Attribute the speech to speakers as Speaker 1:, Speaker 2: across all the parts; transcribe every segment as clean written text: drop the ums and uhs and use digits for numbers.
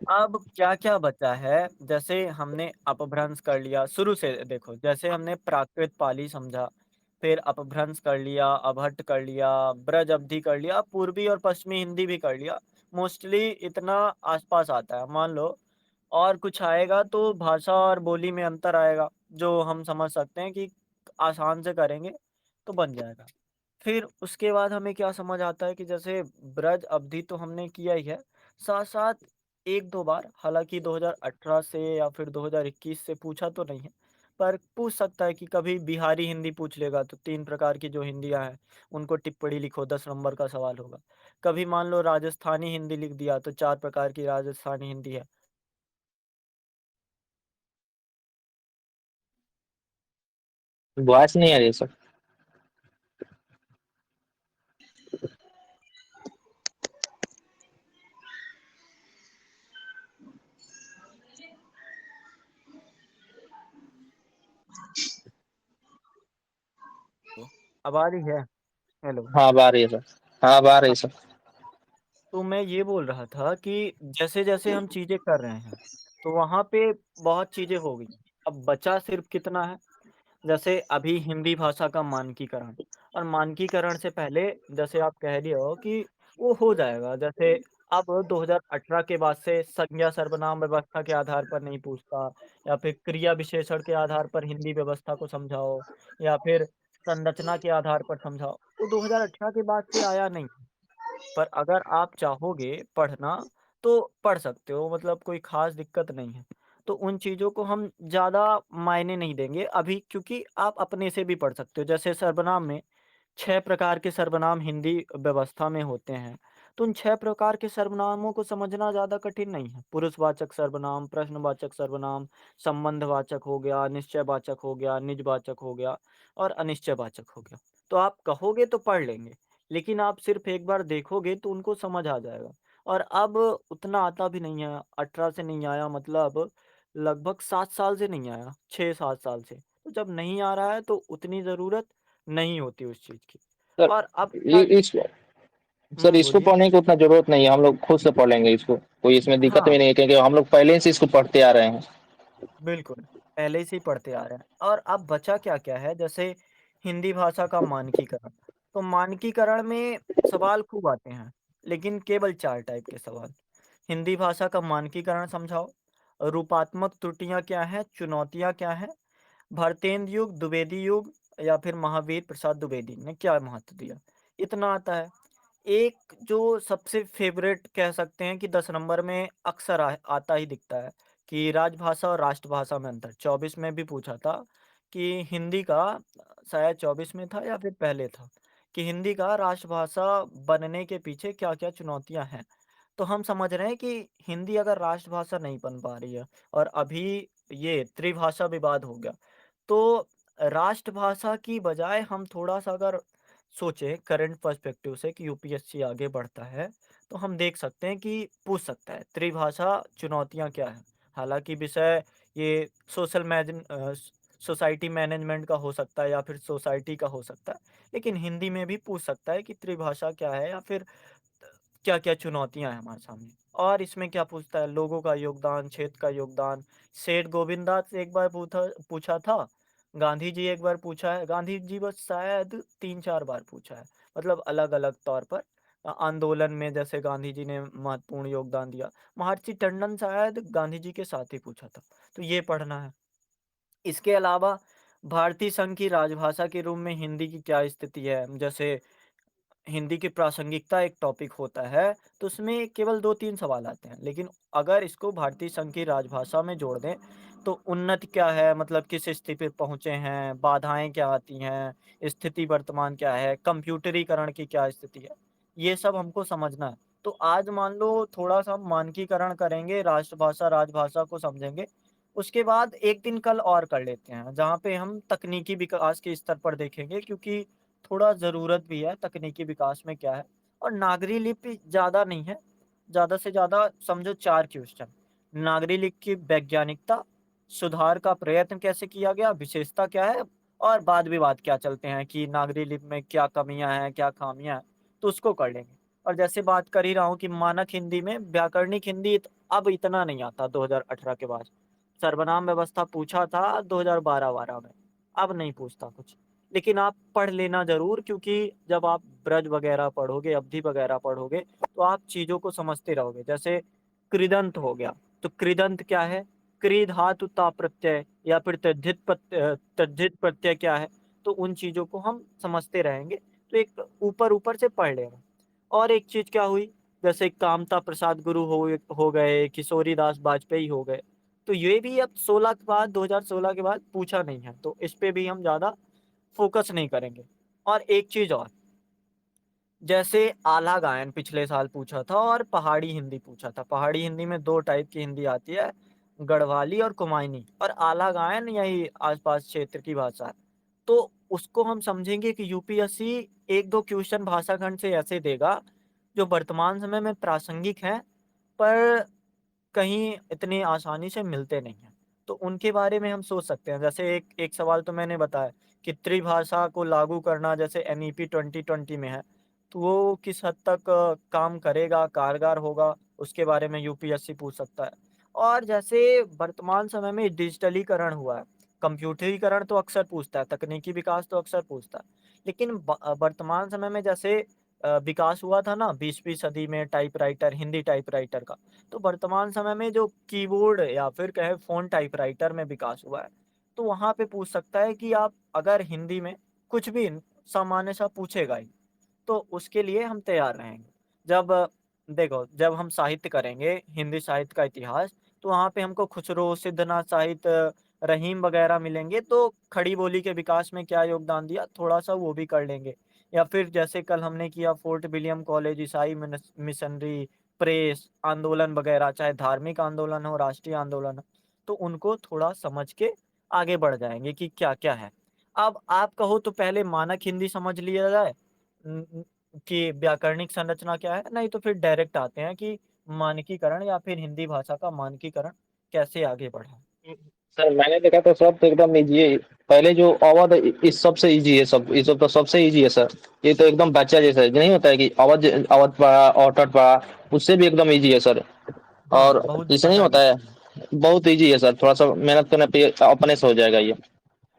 Speaker 1: अब क्या-क्या बचा है, जैसे हमने अपभ्रंश कर लिया शुरू से देखो, जैसे हमने प्राकृत पाली समझा, फिर अपभ्रंश कर लिया, अभट्ट कर लिया, ब्रज अवधी कर लिया, पूर्वी और पश्चिमी हिंदी भी कर लिया। मोस्टली इतना आस-पास आता है। मान लो और कुछ आएगा तो भाषा और बोली में अंतर आएगा, जो हम समझ सकते हैं कि आसान से करेंगे तो बन जाएगा। फिर उसके बाद हमें क्या समझ आता है कि जैसे ब्रज अवधि तो हमने किया ही है, साथ-साथ 1-2 बार हालाँकि 2018 से या फिर 2021 से पूछा तो नहीं है, पर पूछ सकता है कि कभी बिहारी हिंदी पूछ लेगा तो 3 प्रकार की जो हिंदियाँ हैं, उनको टिप्पणी लिखो 10 नंबर का सवाल होगा। कभी मान लो राजस्थानी हिंदी लिख दिया तो 4 प्रकार की राजस्थानी हिंदी है।
Speaker 2: वॉइस नहीं आ रही है सर।
Speaker 1: अब आ रही है? हेलो।
Speaker 2: हाँ अब आ रही है सर। हाँ अब आ रही है
Speaker 1: हाँ,
Speaker 2: सर।
Speaker 1: तो मैं ये बोल रहा था कि जैसे-जैसे हम चीज़ें कर रहे हैं, तो वहाँ पे बहुत चीज़ें हो गई। अब बचा सिर्फ़ कितना है, जैसे अभी हिंदी भाषा का मानकीकरण और मानकीकरण से पहले जैसे आप कह रहे हो कि वो हो जाएगा। जैसे अब 2018 के बाद से संज्ञा सर्वनाम व्यवस्था के आधार पर नहीं पूछता या फिर क्रिया विशेषण के आधार पर हिंदी व्यवस्था को समझाओ या फिर संरचना के आधार पर समझाओ। वो 2018 के बाद से आया नहीं। पर अगर आप चाहोगे पढ़ना, तो पढ़ सकते हो मतलब कोई ख़ास दिक्कत नहीं है। तो उन चीज़ों को हम ज़्यादा मायने नहीं देंगे अभी क्योंकि आप अपने से भी पढ़ सकते हो। जैसे सर्वनाम में 6 प्रकार के सर्वनाम हिंदी व्यवस्था में होते हैं। तो उन 6 प्रकार के सर्वनामों को समझना ज़्यादा कठिन नहीं है। पुरुषवाचक सर्वनाम, प्रश्नवाचक सर्वनाम, संबंधवाचक हो गया, निश्चयवाचक हो गया, निजवाचक हो गया और अनिश्चयवाचक हो गया। तो आप कहोगे तो पढ़ लेंगे। लेकिन आप सिर्फ़ एक बार देखोगे तो उनको समझ आ जाएगा। और अब उतना आता भी नहीं है, 18 से नहीं आया मतलब लगभग 7 साल से नहीं आया, 6-7 साल से। तो जब नहीं आ रहा है तो उतनी ज़रूरत नहीं होती उस चीज़ की।
Speaker 2: सर
Speaker 1: और अब
Speaker 2: ये
Speaker 1: क्या
Speaker 2: इस सर इसको
Speaker 1: बोलिए?
Speaker 2: पढ़ने की उतना जरूरत नहीं है, हम लोग खुद से पढ़ लेंगे इसको। कोई इसमें दिक्कत
Speaker 1: हाँ।
Speaker 2: भी नहीं है क्योंकि हम लोग पहले से इसको पढ़ते आ रहे हैं।
Speaker 1: बिल्कुल, पहले से ही पढ़ते आ रहे हैं और अब बचा क्या-क्या है जैसे हिंदी भाषा का मानकीकरण। तो मानकीकरण में सवाल खूब आते हैं, लेकिन केवल 4 टाइप के सवाल। हिंदी भाषा का मानकीकरण समझाओ, रूपात्मक त्रुटियाँ क्या हैं, चुनौतियाँ क्या हैं, भारतेंदु युग, द्विवेदी युग या फिर महावीर प्रसाद द्विवेदी ने क्या महत्व दिया, इतना आता है। एक जो सबसे फ़ेवरेट कह सकते हैं कि 10 नंबर में अक्सर आता ही दिखता है कि राजभाषा और राष्ट्रभाषा में अंतर। 24 में भी पूछा था कि हिंदी का शायद 24 में था या फिर पहले था कि हिंदी का राष्ट्रभाषा बनने के पीछे क्या-क्या चुनौतियाँ हैं। तो हम समझ रहे हैं कि हिंदी अगर राष्ट्रभाषा नहीं बन पा रही है और अभी ये त्रिभाषा विवाद हो गया, तो राष्ट्रभाषा की बजाय हम थोड़ा-सा अगर सोचें करंट पर्सपेक्टिव से कि यूपीएससी आगे बढ़ता है, तो हम देख सकते हैं कि पूछ सकता है त्रिभाषा चुनौतियाँ क्या हैं? हालाँकि विषय ये सोसाइटी मैनेजमेंट का हो सकता है या फिर सोसाइटी का हो सकता है, लेकिन हिंदी में भी पूछ सकता है कि त्रिभाषा क्या है या फिर क्या-क्या चुनौतियाँ हैं हमारे सामने। और इसमें क्या पूछता है लोगों का योगदान, क्षेत्र का योगदान, सेठ गोविंदास से एक बार पूछा पूछा था, गांधी जी एक बार पूछा है, गांधी जी बस शायद 3-4 बार पूछा है, मतलब अलग-अलग तौर पर। आंदोलन में जैसे गांधी जी ने महत्वपूर्ण योगदान दिया। महर्षि टंडन शायद गांधी जी के साथ ही पूछा था, तो ये पढ़ना है। इसके अलावा भारतीय संघ की राजभाषा के रूप में हिंदी की क्या स्थिति है? जैसे हिंदी की प्रासंगिकता एक टॉपिक होता है, तो उसमें केवल 2-3 सवाल आते हैं। लेकिन अगर इसको भारतीय संघ की राजभाषा में जोड़ दें, तो उन्नति क्या है? मतलब किस स्थिति पे पहुँचे हैं? बाधाएँ क्या आती हैं? स्थिति वर्तमान क्या है? कंप्यूटरीकरण की क्या स्थिति है? ये सब हमको समझना है। तो आज मान लो थोड़ा-सा हम मानकीकरण करेंगे, राष्ट्रभाषा, राजभाषा को समझेंगे। उसके बाद एक दिन कल और कर लेते हैं, जहाँ पे हम तकनीकी विकास के स्तर पर देखेंगे क्योंकि थोड़ा ज़रूरत भी है तकनीकी विकास में क्या है और नागरी लिपि ज़्यादा नहीं है, ज़्यादा से ज़्यादा समझो 4 क्वेश्चन। नागरी लिपि की वैज्ञानिकता, सुधार का प्रयत्न कैसे किया गया, विशेषता क्या है और वाद-विवाद क्या चलते हैं कि नागरी लिपि में क्या कमियाँ हैं, क्या खामियाँ हैं, तो उसको कर लेंगे। और जैसे बात कर ही रहा हूँ कि मानक हिंदी में व्याकरणिक हिंदी अब इतना नहीं आता 2018 के बाद। सर्वनाम व्यवस्था पूछा था 2012-12 में, अब नहीं पूछता कुछ। लेकिन आप पढ़ लेना ज़रूर, क्योंकि जब आप ब्रज वगैरह पढ़ोगे, अवधि वगैरह पढ़ोगे, तो आप चीज़ों को समझते रहोगे। जैसे कृदंत हो गया, तो कृदंत क्या है? कृ धातु ता प्रत्यय या फिर तद्धित प्रत्यय क्या है? तो उन चीज़ों को हम समझते रहेंगे, तो एक ऊपर-ऊपर से पढ़ लेना। और एक चीज़ क्या हुई, जैसे कामता प्रसाद गुरु हो गए, किशोरी दास वाजपेयी हो गए, तो ये भी अब 16 के बाद 2016 के बाद पूछा नहीं है, तो इस पे भी हम ज़्यादा फ़ोकस नहीं करेंगे। और एक चीज़ और, जैसे आला गायन पिछले साल पूछा था और पहाड़ी हिंदी पूछा था। पहाड़ी हिंदी में 2 टाइप की हिंदी आती है, गढ़वाली और कुमाऊनी, और आला गायन यही आस-पास क्षेत्र की भाषा है। तो उसको हम समझेंगे कि यूपीएससी 1-2 क्वेश्चन भाषा खंड से ऐसे देगा, जो वर्तमान समय में प्रासंगिक हैं, पर कहीं इतनी आसानी से मिलते नहीं हैं। तो उनके बारे में हम सोच सकते हैं। जैसे एक एक सवाल तो मैंने बताया कि त्रिभाषा को लागू करना जैसे एनईपी 2020 में है, तो वो किस हद तक काम करेगा, कारगर होगा, उसके बारे में यूपीएससी पूछ सकता है। और जैसे वर्तमान समय में डिजिटलीकरण हुआ है, कंप्यूटरीकरण तो अक्सर पूछता है, तकनीकी विकास तो अक्सर पूछता है। लेकिन वर्तमान समय में जैसे विकास हुआ था ना 20वीं सदी में टाइपराइटर, हिंदी टाइपराइटर का, तो वर्तमान समय में जो कीबोर्ड या फिर कहें फ़ोन टाइपराइटर में विकास हुआ है, तो वहाँ पे पूछ सकता है कि आप अगर हिंदी में कुछ भी सामान्य सा पूछेगा ही, तो उसके लिए हम तैयार रहेंगे। जब देखो, जब हम साहित्य करेंगे, हिंदी साहित्य का इतिहास, तो वहाँ पे हमको खुसरो, सिद्धनाथ साहित्य, रहीम वगैरह मिलेंगे, तो खड़ी बोली के विकास में क्या योगदान दिया, थोड़ा-सा वो भी कर लेंगे। या फिर जैसे कल हमने किया फोर्ट विलियम कॉलेज, ईसाई मिशनरी प्रेस आंदोलन वगैरह, चाहे धार्मिक आंदोलन हो, राष्ट्रीय आंदोलन हो, तो उनको थोड़ा समझ के आगे बढ़ जाएँगे कि क्या-क्या है। अब आप कहो तो पहले मानक हिंदी समझ लिया जाए, उम उम, कि व्याकरणिक संरचना क्या है, नहीं तो फिर डायरेक्ट आते हैं कि मानकीकरण या फिर हिंदी भाषा का मानकीकरण कैसे आगे बढ़ा।
Speaker 2: सर मैंने देखा तो सब तो एकदम ईज़ी है। पहले जो अवध इस सबसे ईज़ी है सब, ये सब तो सबसे ईज़ी है सर। ये तो एकदम बच्चा जैसा है, नहीं होता है कि अवध अवध पढ़ा, ऑटट पढ़ा, उससे भी एकदम ईज़ी है सर।
Speaker 1: हाँ,
Speaker 2: और
Speaker 1: बहुत
Speaker 2: जैसे नहीं
Speaker 1: ज़्यादा
Speaker 2: होता है,
Speaker 1: ईज़ी है।
Speaker 2: बहुत ईज़ी है सर, थोड़ा-सा मेहनत करने पे अपने से हो जाएगा ये।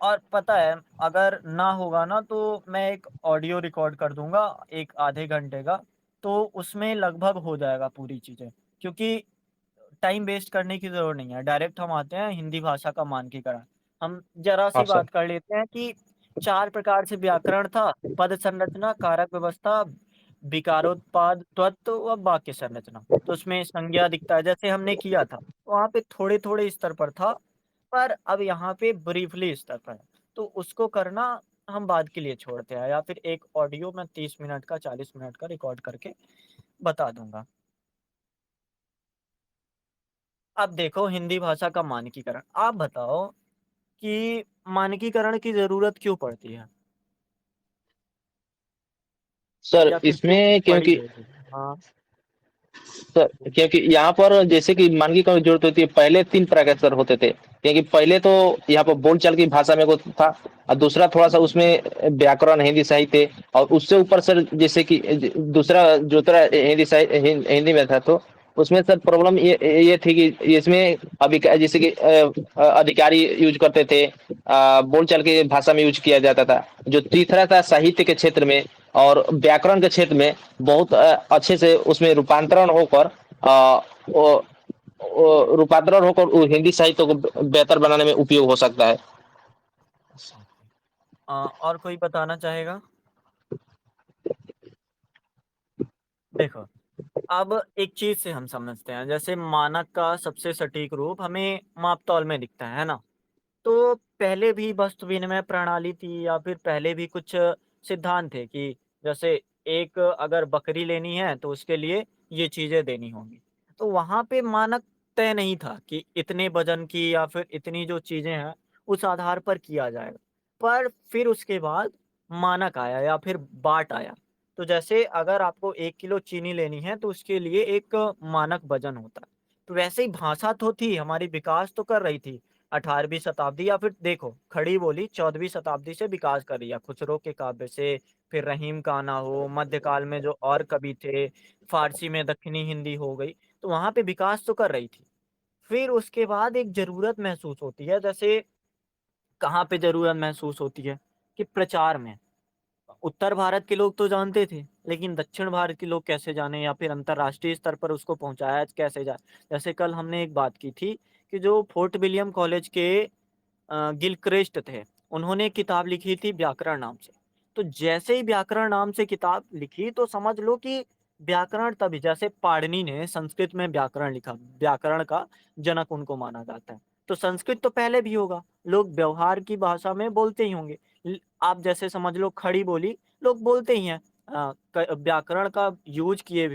Speaker 1: और पता है, अगर ना होगा ना तो मैं एक ऑडियो रिकॉर्ड कर दूँगा 1 आधे घंटे का, तो उसमें लगभग हो जाएगा पूरी चीज़ें। क्योंकि टाइम वेस्ट करने की ज़रूरत नहीं है, डायरेक्ट हम आते हैं हिंदी भाषा का मानकीकरण। हम
Speaker 2: हाँ
Speaker 1: ज़रा-सी
Speaker 2: सर।
Speaker 1: बात कर लेते हैं कि 4 प्रकार से व्याकरण था, पद संरचना, कारक व्यवस्था, विकारोत्पाद तत्व व वाक्य संरचना। तो उसमें संज्ञा दिखता है, जैसे हमने किया था, वहाँ पे थोड़े-थोड़े स्तर पर था, पर अब यहाँ पे ब्रीफली स्तर पर है। तो उसको करना हम बाद के लिए छोड़ते हैं, या फिर एक ऑडियो मैं 30 मिनट का, 40 मिनट का रिकॉर्ड करके बता दूँगा। अब देखो हिंदी भाषा का मानकीकरण, आप बताओ कि मानकीकरण की ज़रूरत क्यों पड़ती है?
Speaker 2: सर
Speaker 1: या फिर क्यों
Speaker 2: इसमें
Speaker 1: पड़ी
Speaker 2: क्योंकि
Speaker 1: होगी? हाँ,
Speaker 2: सर क्योंकि यहाँ पर जैसे कि मानकीकरण की जरूरत होती है, पहले 3 तरह के सर होते थे। क्योंकि पहले तो यहाँ पर बोलचाल की भाषा में को था, और दूसरा थोड़ा-सा उसमें व्याकरण हिंदी साहित्य, और उससे ऊपर सर जैसे कि दूसरा जो तरह हिंदी में था, तो उसमें सर प्रॉब्लम ये थी कि इसमें अभी जैसे कि अधिकारी यूज़ करते थे, बोलचाल की भाषा में यूज़ किया जाता था। जो तीसरा था साहित्य के क्षेत्र में और व्याकरण के क्षेत्र में बहुत अच्छे से उसमें रूपांतरण होकर वो रूपांतरण होकर वो हिंदी साहित्य को बेहतर बनाने में उपयोग हो सकता है।
Speaker 1: ओके। और कोई बताना चाहेगा? देखो, अब एक चीज़ से हम समझते हैं, जैसे मानक का सबसे सटीक रूप हमें माप-तौल में दिखता है ना? तो पहले भी वस्तु विनिमय प्रणाली थी, या फिर पहले भी कुछ सिद्धांत थे कि जैसे एक अगर बकरी लेनी है तो उसके लिए ये चीज़ें देनी होंगी। तो वहाँ पे मानक तय नहीं था कि इतने वज़न की या फिर इतनी जो चीज़ें हैं उस आधार पर किया जाएगा। पर फिर उसके बाद मानक आया या फिर बाट आया। तो जैसे अगर आपको 1 किलो चीनी लेनी है तो उसके लिए एक मानक वज़न होता है। तो वैसे ही भाषा तो थी, हमारी विकास तो कर रही थी। 18वीं शताब्दी या फिर देखो खड़ी बोली 14वीं शताब्दी से विकास कर रही है। खुसरो के काव्य से, फिर रहीम कान्हा हो, मध्यकाल में जो और कवि थे, फ़ारसी में दक्षिणी हिंदी हो गई, तो वहाँ पे विकास तो कर रही थी। फिर उसके बाद एक ज़रूरत महसूस होती है, जैसे कहाँ पे ज़रूरत महसूस होती है कि प्रचार में। उत्तर भारत के लोग तो जानते थे, लेकिन दक्षिण भारत के लोग कैसे जाने या फिर अंतर्राष्ट्रीय स्तर पर उसको पहुँचाया कैसे जाए? जैसे कल हमने एक बात की थी कि जो फोर्ट विलियम कॉलेज के गिलक्रिस्ट थे, उन्होंने एक किताब लिखी थी व्याकरण नाम से। तो जैसे ही व्याकरण नाम से किताब लिखी तो समझ लो कि व्याकरण तभी जैसे पाणिनि ने संस्कृत में व्याकरण लिखा, व्याकरण का जनक उनको माना जाता है। तो संस्कृत तो पहले भी होगा, लोग व्यवहार की भाषा में बोलते ही होंगे। आप जैसे समझ लो खड़ी बोली लोग बोलते ही हैं। व्याकरण का यूज़ किए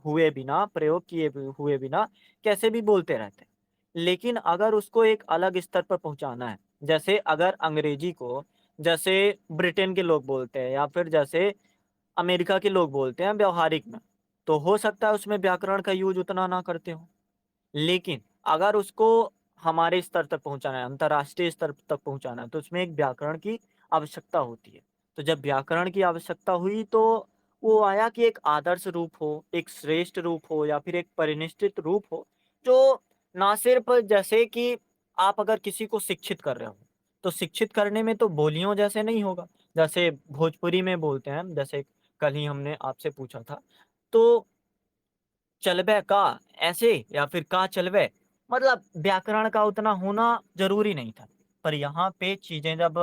Speaker 1: हुए बिना, प्रयोग किए हुए बिना कैसे भी बोलते रहते हैं। लेकिन अगर उसको एक अलग स्तर पर पहुँचाना है, जैसे अगर अंग्रेजी को जैसे ब्रिटेन के लोग बोलते हैं या फिर जैसे अमेरिका के लोग बोलते हैं व्यावहारिक में, तो हो सकता है उसमें व्याकरण का यूज़ उतना ना करते हों। लेकिन अगर उसको हमारे स्तर तक पहुँचाना है, अंतर्राष्ट्रीय स्तर तक पहुँचाना है, तो उसमें एक व्याकरण की आवश्यकता होती है। तो जब व्याकरण की आवश्यकता हुई तो वो आया कि एक आदर्श रूप हो, एक श्रेष्ठ रूप हो या फिर एक परिनिष्ठित रूप हो, जो ना सिर्फ़ जैसे कि आप अगर किसी को शिक्षित कर रहे हो, तो शिक्षित करने में तो बोलियों जैसे नहीं होगा। जैसे भोजपुरी में बोलते हैं, जैसे कल ही हमने आपसे पूछा था, तो चलबे का ऐसे या फिर का चलबे मतलब व्याकरण का उतना होना ज़रूरी नहीं था। पर यहाँ पे चीज़ें जब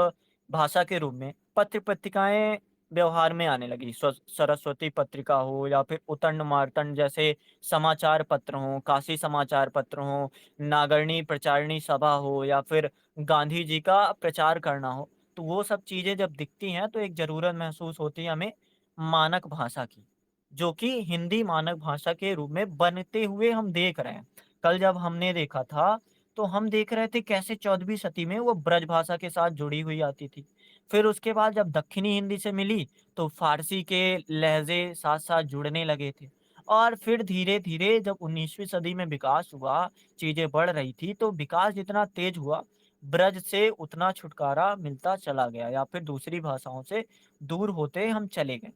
Speaker 1: भाषा के रूप में पत्र-पत्रिकाएँ व्यवहार में आने लगी, सरस्वती पत्रिका हो या फिर उतंड मार्तंड जैसे समाचार पत्र हों, काशी समाचार पत्र हों, नागरणी प्रचारिणी सभा हो या फिर गांधी जी का प्रचार करना हो, तो वो सब चीज़ें जब दिखती हैं तो एक ज़रूरत महसूस होती है हमें मानक भाषा की। जो कि हिंदी मानक भाषा के रूप में बनते हुए हम देख रहे हैं। कल जब हमने देखा था, तो हम देख रहे थे कैसे 14वीं सदी में वो ब्रज भाषा के साथ जुड़ी हुई आती थी। फिर उसके बाद जब दक्षिणी हिंदी से मिली, तो फ़ारसी के लहज़े साथ-साथ जुड़ने लगे थे। और फिर धीरे-धीरे जब 19वीं सदी में विकास हुआ, चीज़ें बढ़ रही थी, तो विकास जितना तेज़ हुआ, ब्रज से उतना छुटकारा मिलता चला गया या फिर दूसरी भाषाओं से दूर होते हम चले गए।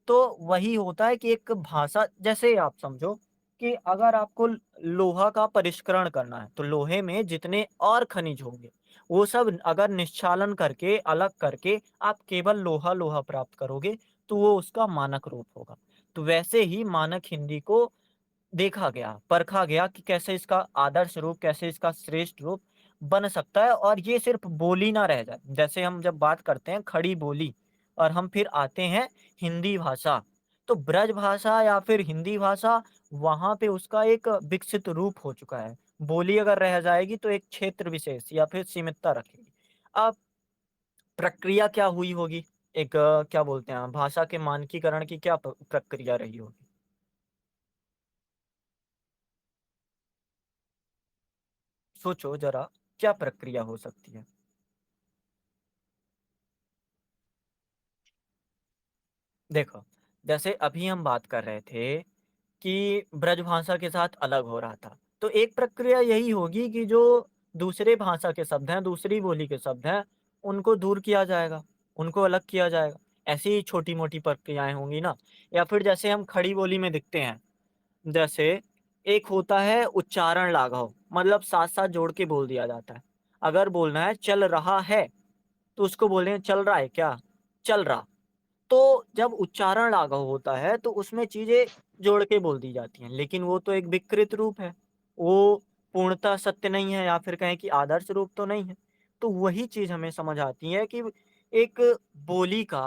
Speaker 1: तो वही होता है कि एक भाषा जैसे आप समझो कि अगर आपको लोहा का परिष्करण करना है, तो लोहे में जितने और खनिज होंगे, वो सब अगर निष्चालन करके, अलग करके आप केवल लोहा-लोहा प्राप्त करोगे, तो वो उसका मानक रूप होगा। तो वैसे ही मानक हिंदी को देखा गया, परखा गया कि कैसे इसका आदर्श रूप, कैसे इसका श्रेष्ठ रूप बन सकता है और ये सिर्फ़ बोली ना रह जाए। जैसे हम जब बात करते हैं खड़ी बोली और हम फिर आते हैं हिंदी भाषा, तो ब्रज भाषा या फिर हिंदी भाषा वहाँ पे उसका एक विकसित रूप हो चुका है। बोली अगर रह जाएगी तो एक क्षेत्र विशेष या फिर सीमितता रखेगी। अब प्रक्रिया क्या हुई होगी? एक क्या बोलते हैं भाषा के मानकीकरण की क्या प्रक्रिया रही होगी? सोचो ज़रा क्या प्रक्रिया हो सकती है? देखो, जैसे अभी हम बात कर रहे थे कि ब्रजभाषा के साथ अलग हो रहा था। तो एक प्रक्रिया यही होगी कि जो दूसरे भाषा के शब्द हैं, दूसरी बोली के शब्द हैं, उनको दूर किया जाएगा, उनको अलग किया जाएगा। ऐसी ही छोटी-मोटी प्रक्रियाएँ होंगी ना या फिर जैसे हम खड़ी बोली में दिखते हैं, जैसे एक होता है उच्चारण लाघव, मतलब साथ-साथ जोड़ के बोल दिया जाता है। अगर बोलना है चल रहा है, तो उसको बोलें चल रहा है क्या? चल रहा। तो जब उच्चारण लाघव होता है तो उसमें चीज़ें जोड़ के बोल दी जाती हैं, लेकिन वो तो एक विकृत रूप है। वो पूर्णतः सत्य नहीं है या फिर कहें कि आदर्श रूप तो नहीं है। तो वही चीज़ हमें समझ आती है कि एक बोली का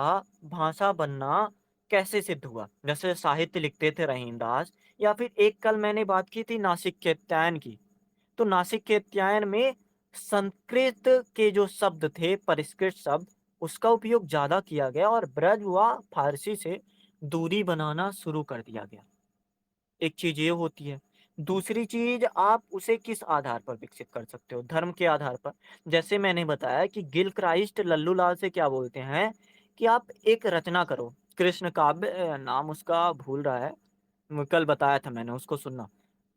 Speaker 1: भाषा बनना कैसे सिद्ध हुआ। जैसे साहित्य लिखते थे रहीमदास या फिर एक कल मैंने बात की थी नासिक कात्यायन की। तो नासिक कात्यायन में संस्कृत के जो शब्द थे, परिष्कृत शब्द, उसका उपयोग ज़्यादा किया गया और ब्रज व फ़ारसी से दूरी बनाना शुरू कर दिया गया। एक चीज़ ये होती है। दूसरी चीज़ आप उसे किस आधार पर विकसित कर सकते हो? धर्म के आधार पर। जैसे मैंने बताया कि गिलक्राइस्ट लल्लूलाल से क्या बोलते हैं कि आप एक रचना करो। कृष्ण काव्य नाम उसका भूल रहा है। कल बताया था मैंने उसको सुनना।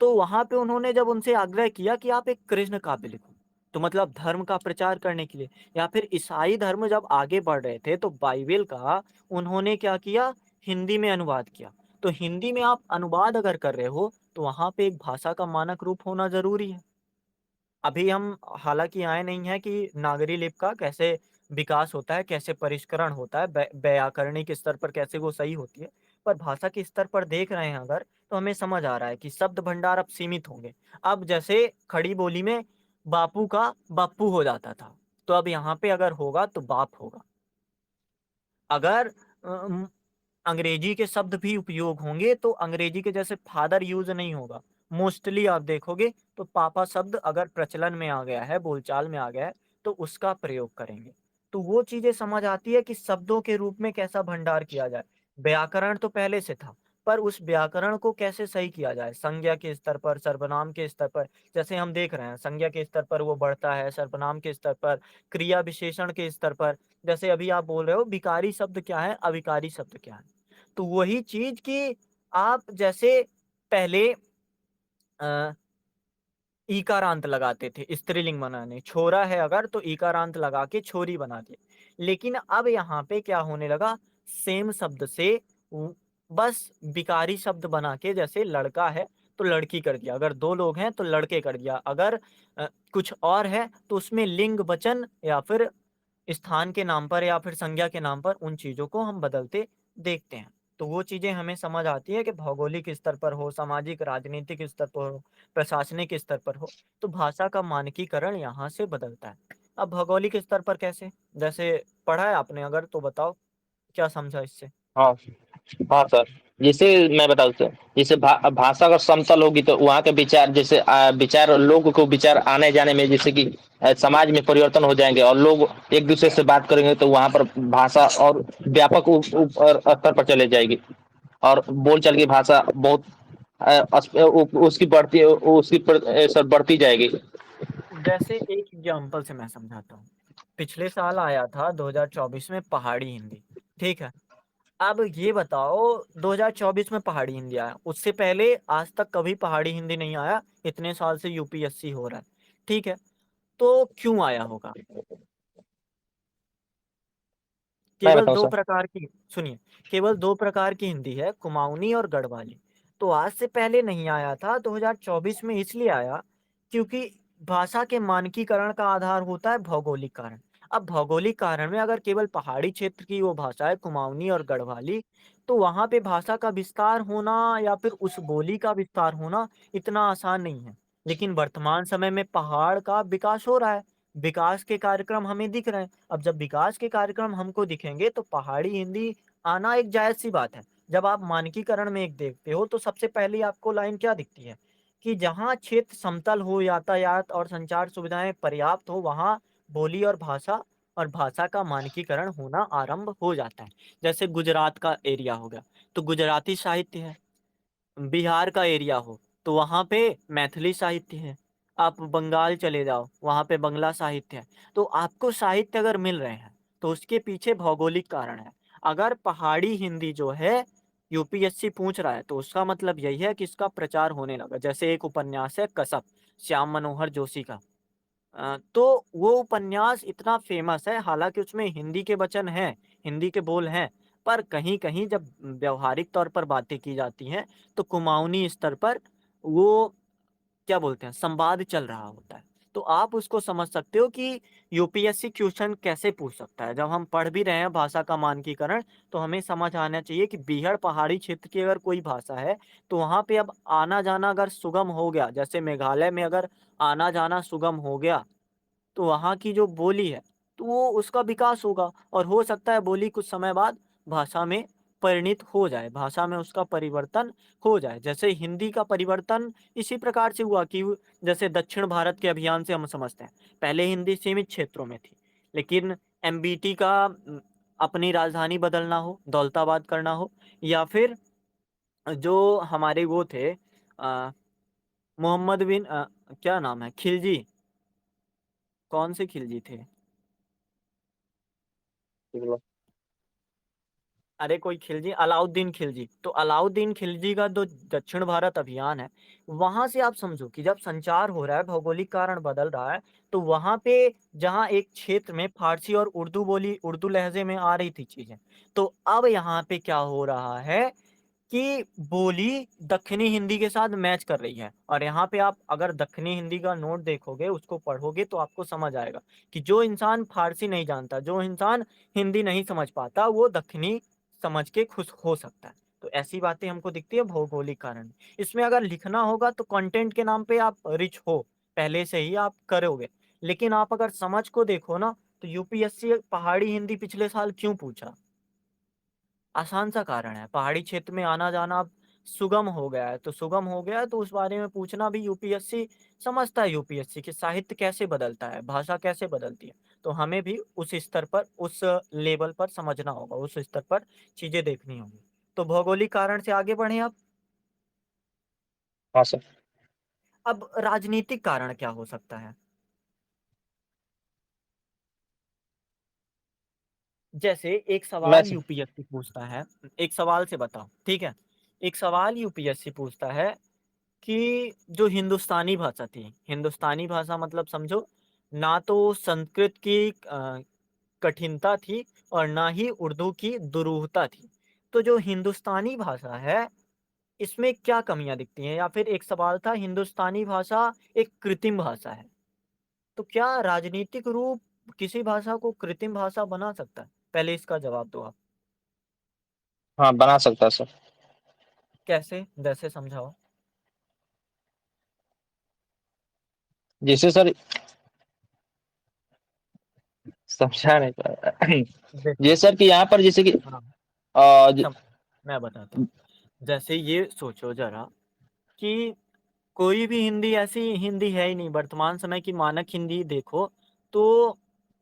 Speaker 1: तो वहाँ पे उन्होंने जब उनसे आग्रह किया कि आप एक कृष्ण काव्य लिखो। तो मतलब धर्म का प्रचार करने के लिए, या फिर ईसाई धर्म जब आगे बढ़ रहे थे तो बाइबल का उन्होंने क्या किया, हिंदी में अनुवाद किया। तो हिंदी में आप अनुवाद अगर कर रहे हो तो वहाँ पे एक भाषा का मानक रूप होना ज़रूरी है। अभी हम हालाँकि आए नहीं हैं कि नागरी लिपि का कैसे विकास होता है, कैसे परिष्करण होता है, व्याकरणिक स्तर पर कैसे वो सही होती है। पर भाषा के स्तर पर देख रहे हैं अगर, तो हमें समझ आ रहा है कि शब्द भंडार अब सीमित होंगे। अब जैसे खड़ी बोली में बापू का बाप्पू हो जाता था, तो अब यहाँ पे अगर होगा तो बाप होगा। अगर अंग्रेजी के शब्द भी उपयोग होंगे तो अंग्रेजी के जैसे फादर यूज नहीं होगा। मोस्टली आप देखोगे तो पापा शब्द अगर प्रचलन में आ गया है, बोलचाल में आ गया है, तो उसका प्रयोग करेंगे। तो वो चीजें समझ आती है कि शब्दों के रूप में कैसा भंडार किया जाए। व्याकरण तो पहले से था, पर उस व्याकरण को कैसे सही किया जाए, संज्ञा के स्तर पर, सर्वनाम के स्तर पर। जैसे हम देख रहे हैं संज्ञा के स्तर पर वो बढ़ता है, सर्वनाम के स्तर पर, क्रिया विशेषण के स्तर पर। जैसे अभी आप बोल रहे हो विकारी शब्द क्या है, अविकारी शब्द क्या है। तो वही चीज कि आप जैसे पहले अ, ईकारांत लगाते थे स्त्रीलिंग बनाने, छोरा है अगर तो ईकारांत लगा के छोरी बना दिए। लेकिन अब यहाँ पे क्या होने लगा, सेम शब्द से बस विकारी शब्द बना के, जैसे लड़का है तो लड़की कर दिया, अगर दो लोग हैं तो लड़के कर दिया, अगर कुछ और है तो उसमें लिंग वचन या फिर स्थान के नाम पर या फिर संज्ञा के नाम पर उन चीज़ों को हम बदलते देखते हैं। तो वो चीज़ें हमें समझ आती है कि भौगोलिक स्तर पर हो, सामाजिक राजनीतिक स्तर पर हो, प्रशासनिक स्तर पर हो, तो भाषा का मानकीकरण यहाँ से बदलता है। अब भौगोलिक स्तर पर कैसे? जैसे पढ़ा है आपने अगर तो बताओ, क्या समझा इससे?
Speaker 2: हाँ, हाँ सर। जैसे मैं बताऊँ सर, जैसे भाषा अगर समतल होगी तो वहाँ के विचार जैसे विचार लोगों को विचार आने-जाने में जैसे कि समाज में परिवर्तन हो जाएँगे और लोग एक-दूसरे से बात करेंगे तो वहाँ पर भाषा और व्यापक स्तर पर चले जाएगी और बोलचाल की भाषा बहुत उसकी सर बढ़ती जाएगी।
Speaker 1: जैसे एक एग्जाम्पल से मैं समझाता हूँ। पिछले साल आया था 2024 में पहाड़ी हिंदी, ठीक है? अब ये बताओ 2024 में पहाड़ी हिंदी आया, उससे पहले आज तक कभी पहाड़ी हिंदी नहीं आया, इतने साल से यूपीएससी हो रहा है, ठीक है? तो क्यों आया होगा?
Speaker 2: मैं
Speaker 1: केवल
Speaker 2: बताऊँ
Speaker 1: 2
Speaker 2: सर।
Speaker 1: प्रकार की, सुनिए, केवल 2 प्रकार की हिंदी है, कुमाऊनी और गढ़वाली। तो आज से पहले नहीं आया था, 2024 में इसलिए आया क्योंकि भाषा के मानकीकरण का आधार होता है भौगोलिक कारण। अब भौगोलिक कारण में अगर केवल पहाड़ी क्षेत्र की वो भाषा है कुमाऊनी और गढ़वाली, तो वहाँ पे भाषा का विस्तार होना या फिर उस बोली का विस्तार होना इतना आसान नहीं है। लेकिन वर्तमान समय में पहाड़ का विकास हो रहा है, विकास के कार्यक्रम हमें दिख रहे हैं। अब जब विकास के कार्यक्रम हमको दिखेंगे तो पहाड़ी हिंदी आना एक जायज़ सी बात है। जब आप मानकीकरण में एक देखते हो तो सबसे पहले आपको लाइन क्या दिखती है कि जहाँ क्षेत्र समतल हो, यातायात और संचार सुविधाएं पर्याप्त हो, वहाँ बोली और भाषा का मानकीकरण होना आरंभ हो जाता है। जैसे गुजरात का एरिया हो गया तो गुजराती साहित्य है, बिहार का एरिया हो तो वहाँ पे मैथिली साहित्य है, आप बंगाल चले जाओ वहाँ पे बंगला साहित्य है। तो आपको साहित्य अगर मिल रहे हैं तो उसके पीछे भौगोलिक कारण है। अगर पहाड़ी हिंदी जो है यूपीएससी पूछ रहा है तो उसका मतलब यही है कि इसका प्रचार होने लगा। जैसे एक उपन्यास है कसब, श्याम मनोहर जोशी का, तो वो उपन्यास इतना फेमस है, हालाँकि उसमें हिंदी के वचन हैं, हिंदी के बोल हैं, पर कहीं-कहीं जब व्यावहारिक तौर पर बातें की जाती हैं, तो कुमाऊनी स्तर पर वो क्या बोलते हैं, संवाद चल रहा होता है। तो आप उसको समझ सकते हो कि यूपीएससी क्वेश्चन कैसे पूछ सकता है। जब हम पढ़ भी रहे हैं भाषा का मानकीकरण, तो हमें समझ आना चाहिए कि बीहड़ पहाड़ी क्षेत्र की अगर कोई भाषा है, तो वहाँ पे अब आना-जाना अगर सुगम हो गया, जैसे मेघालय में अगर आना-जाना सुगम हो गया, तो वहाँ की जो बोली है, तो वो उसका विकास होगा और हो सकता है बोली कुछ समय बाद भाषा में परिणित हो जाए, भाषा में उसका परिवर्तन हो जाए। जैसे हिंदी का परिवर्तन इसी प्रकार से हुआ कि जैसे दक्षिण भारत के अभियान से हम समझते हैं, पहले हिंदी सीमित क्षेत्रों में थी, लेकिन एमबीटी का अपनी राजधानी बदलना हो, दौलताबाद करना हो, या फिर जो हमारे वो थे मोहम्मद बिन क्या नाम है? खिलजी, कौन से खिलजी थे? अरे कोई खिलजी, अलाउद्दीन खिलजी। तो अलाउद्दीन खिलजी का जो दक्षिण भारत अभियान है, वहाँ से आप समझो कि जब संचार हो रहा है, भौगोलिक कारण बदल रहा है, तो वहाँ पे जहाँ एक क्षेत्र में फ़ारसी और उर्दू लहज़े में आ रही थी चीज़ें, तो अब यहाँ पे क्या हो रहा है कि बोली दक्षिणी हिंदी के साथ मैच कर रही है। और यहाँ पे आप अगर दक्षिणी हिंदी का नोट देखोगे, उसको पढ़ोगे तो आपको समझ आएगा कि जो इंसान फ़ारसी नहीं जानता, जो इंसान हिंदी नहीं समझ पाता, वो दक्षिणी समझ के खुश हो सकता है। तो ऐसी बातें हमको दिखती है भौगोलिक कारण। इसमें अगर लिखना होगा तो कंटेंट के नाम पे आप रिच हो, पहले से ही आप करोगे। लेकिन आप अगर समझ को देखो ना, तो यूपीएससी पहाड़ी हिंदी पिछले साल क्यों पूछा? आसान सा कारण है, पहाड़ी क्षेत्र में आना-जाना अब सुगम हो गया है, तो सुगम हो गया है तो उस बारे में पूछना भी यूपीएससी समझता है, यूपीएससी कि साहित्य कैसे बदलता है, भाषा कैसे बदलती है। तो हमें भी उस स्तर पर, उस लेवल पर समझना होगा, उस स्तर पर चीज़ें देखनी होंगी। तो भौगोलिक कारण से आगे बढ़ें
Speaker 2: हाँ सर।
Speaker 1: अब राजनीतिक कारण क्या हो सकता है? जैसे एक
Speaker 2: मैं
Speaker 1: सवाल यूपीएससी पूछता है, एक सवाल से बताओ, ठीक है? एक सवाल यूपीएससी पूछता है कि जो हिंदुस्तानी भाषा थी, हिंदुस्तानी भाषा मतलब समझो, ना तो संस्कृत की कठिनता थी और ना ही उर्दू की दुरूहता थी। तो जो हिंदुस्तानी भाषा है, इसमें क्या कमियाँ दिखती हैं? या फिर एक सवाल था, हिंदुस्तानी भाषा एक कृत्रिम भाषा है। तो क्या राजनीतिक रूप किसी भाषा को कृत्रिम भाषा बना सकता है? पहले इसका जवाब दो आप।
Speaker 2: हाँ, बना सकता है सर।
Speaker 1: कैसे? वैसे समझाओ।
Speaker 2: जैसे सर समझा नहीं पाया।
Speaker 1: देखो,
Speaker 2: ये सर कि यहाँ पर जैसे कि
Speaker 1: हाँ,
Speaker 2: अ, ज
Speaker 1: सम मैं बताता हूँ। जैसे ये सोचो ज़रा कि कोई भी हिंदी ऐसी हिंदी है ही नहीं, वर्तमान समय की मानक हिंदी देखो, तो